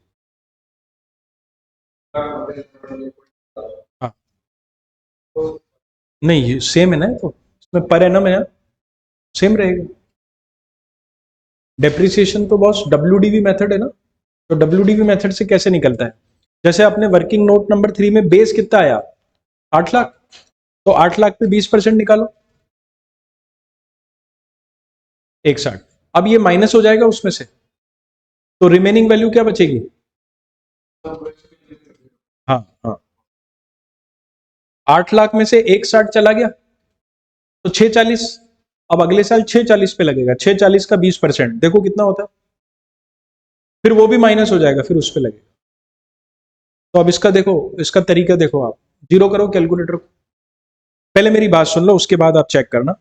हाँ नहीं, सेम है ना, तो इसमें पर एनम है, सेम रहेगा। डेप्रिसिएशन तो बॉस WDV मेथड है ना, तो WDV मेथड से कैसे निकलता है? जैसे आपने वर्किंग नोट नंबर 3 में बेस कितना आया? 8 लाख, तो 8 लाख पे 20% निकालो, 160। अब ये माइनस हो जाएगा उसमें से, तो रिमेनिंग वैल्यू क्या बचेगी? हाँ हाँ, 8 लाख में से 160 चला गया तो 640। अब अगले साल 640 पे लगेगा, 640 का 20% देखो कितना होता है, फिर वो भी माइनस हो जाएगा, फिर उस पे लगेगा। तो अब इसका देखो, इसका तरीका देखो, आप जीरो करो कैलकुलेटर को, पहले मेरी बात सुन लो उसके बाद आप चेक करना,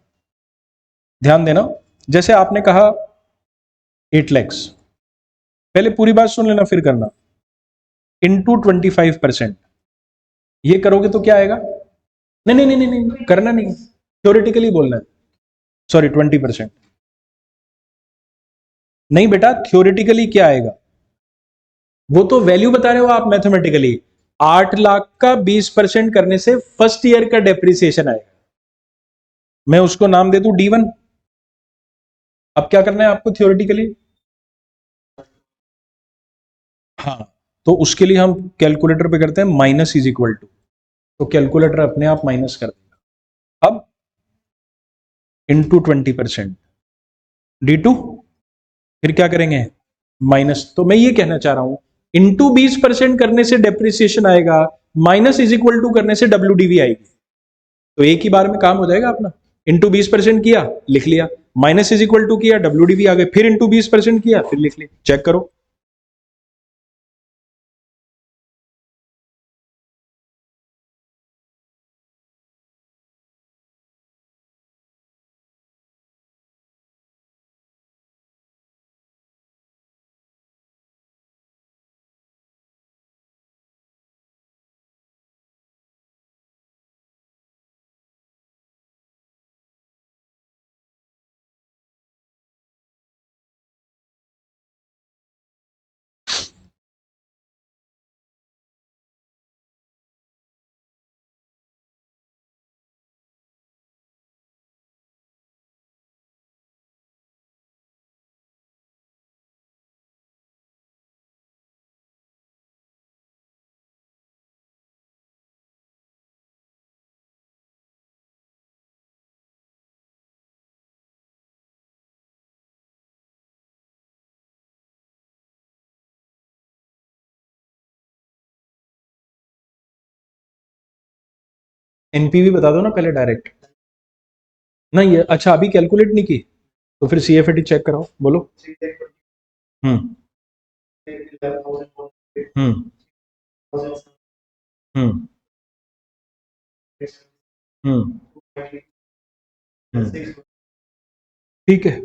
ध्यान देना। जैसे आपने कहा 8 lakhs, पहले पूरी बात सुन लेना फिर करना, इंटू 25%, ये करोगे तो क्या आएगा? नहीं नहीं नहीं नहीं, नहीं करना नहीं, थ्योरेटिकली बोलना है। सॉरी 20%, नहीं बेटा, थ्योरेटिकली क्या आएगा? वो तो वैल्यू बता रहे हो आप मैथमेटिकली। 8 लाख का 20% करने से फर्स्ट ईयर का डेप्रिसिएशन आएगा, मैं उसको नाम दे दूं D1। अब क्या करना है आपको थ्योरेटिकली? हाँ, तो उसके लिए हम कैलकुलेटर पे करते हैं माइनस इज इक्वल टू, तो कैलकुलेटर अपने आप माइनस कर देगा। अब इंटू 20%, D2, फिर क्या करेंगे? माइनस, तो मैं ये कहना चाह रहा हूं इंटू 20% करने से डेप्रिसिएशन आएगा, माइनस इज इक्वल टू करने से डब्ल्यूडीवी आएगी, तो एक ही बार में काम हो जाएगा अपना। इंटू 20% किया लिख लिया, माइनस इज इक्वल टू किया डब्ल्यूडीवी आ गए, फिर इंटू 20% किया फिर लिख लिया, चेक करो। एनपीवी बता दो ना पहले डायरेक्ट। नहीं ये अच्छा अभी कैलकुलेट नहीं की, तो फिर सीएफएटी चेक कराओ, बोलो। हम्म हम्म हम्म हम्म ठीक है।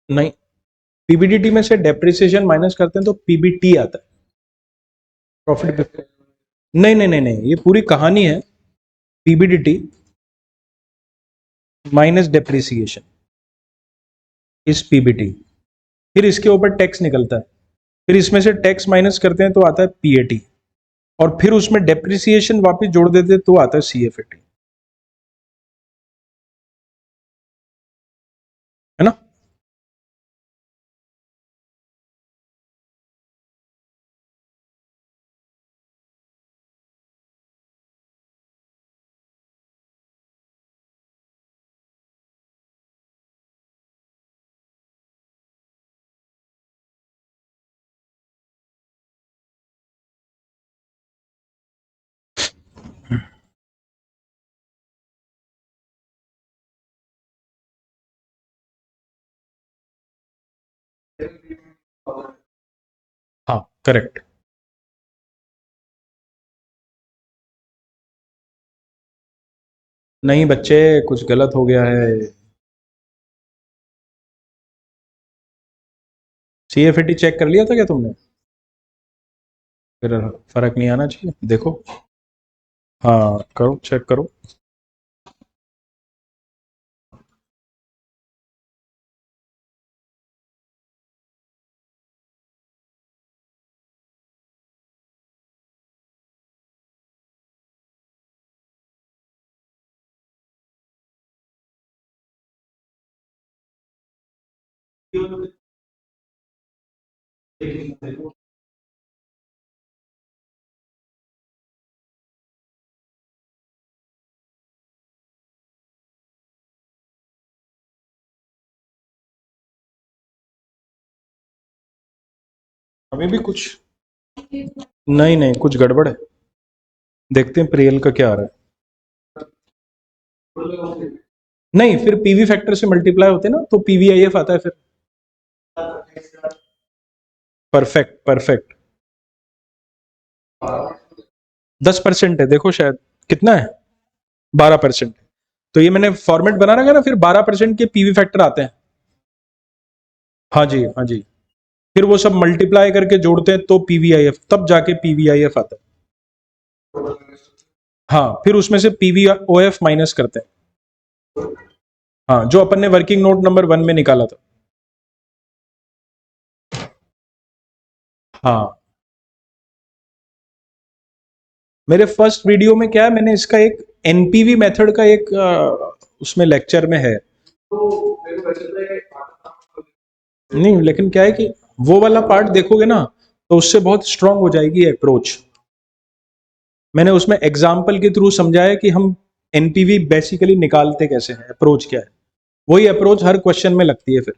नहीं, पीबीडीटी में से डेप्रिसिएशन माइनस करते हैं तो पीबीटी आता है, प्रॉफिट। नहीं नहीं नहीं नहीं, ये पूरी कहानी है, पीबीडीटी माइनस डेप्रिसिएशन इस पीबीटी, फिर इसके ऊपर टैक्स निकलता है, फिर इसमें से टैक्स माइनस करते हैं तो आता है पीएटी, और फिर उसमें डेप्रिसिएशन वापस जोड़ देते हैं तो आता है सीएफएटी, है ना। हाँ करेक्ट। नहीं बच्चे, कुछ गलत हो गया है। सीएफएटी चेक कर लिया था क्या तुमने? फिर फर्क नहीं आना चाहिए, देखो। हाँ करो, चेक करो। अभी भी कुछ नहीं, नहीं कुछ गड़बड़ है, देखते हैं प्रियल का क्या आ रहा है। नहीं, फिर पीवी फैक्टर से मल्टीप्लाई होते हैं ना, तो पीवीआईएफ आता है फिर। Perfect perfect. 10% है, देखो शायद कितना है, 12%। तो ये मैंने फॉर्मेट बना रखा ना, फिर 12% के पीवी फैक्टर आते हैं। हाँ जी हाँ जी, फिर वो सब मल्टीप्लाई करके जोड़ते हैं तो पीवीआईएफ, तब जाके पीवीआईएफ आता है। हाँ फिर उसमें से पीवीओएफ माइनस करते हैं। हाँ जो अपन ने वर्किंग नोट नंबर 1 में निकाला था। हाँ मेरे फर्स्ट वीडियो में क्या है, मैंने इसका एक एनपीवी मेथड का एक उसमें लेक्चर में है। नहीं लेकिन क्या है कि वो वाला पार्ट देखोगे ना तो उससे बहुत स्ट्रांग हो जाएगी अप्रोच। मैंने उसमें एग्जाम्पल के थ्रू समझाया कि हम एनपीवी बेसिकली निकालते कैसे हैं, अप्रोच क्या है, वही अप्रोच हर क्वेश्चन में लगती है फिर।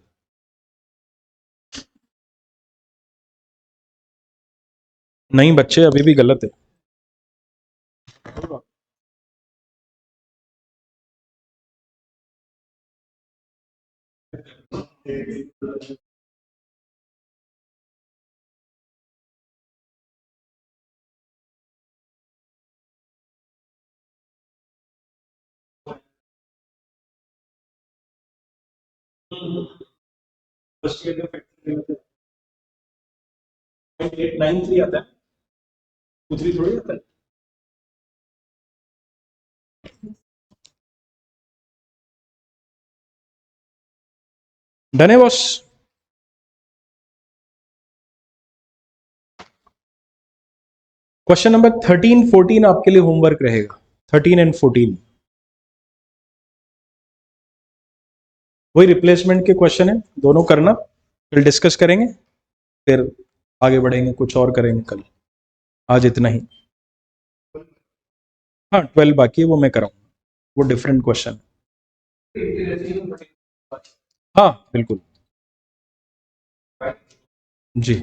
नहीं बच्चे, अभी भी गलत है। फर्स्ट ईयर का 893 आता है, 23 थोड़ी आता है। डन है बॉस। क्वेश्चन नंबर 13 14 आपके लिए होमवर्क रहेगा, 13 एंड 14 वही रिप्लेसमेंट के क्वेश्चन है, दोनों करना, फिर डिस्कस करेंगे, फिर आगे बढ़ेंगे, कुछ और करेंगे कल। आज इतना ही। हाँ 12 बाकी है, वो मैं कराऊंगा, वो डिफरेंट क्वेश्चन। हाँ बिल्कुल जी।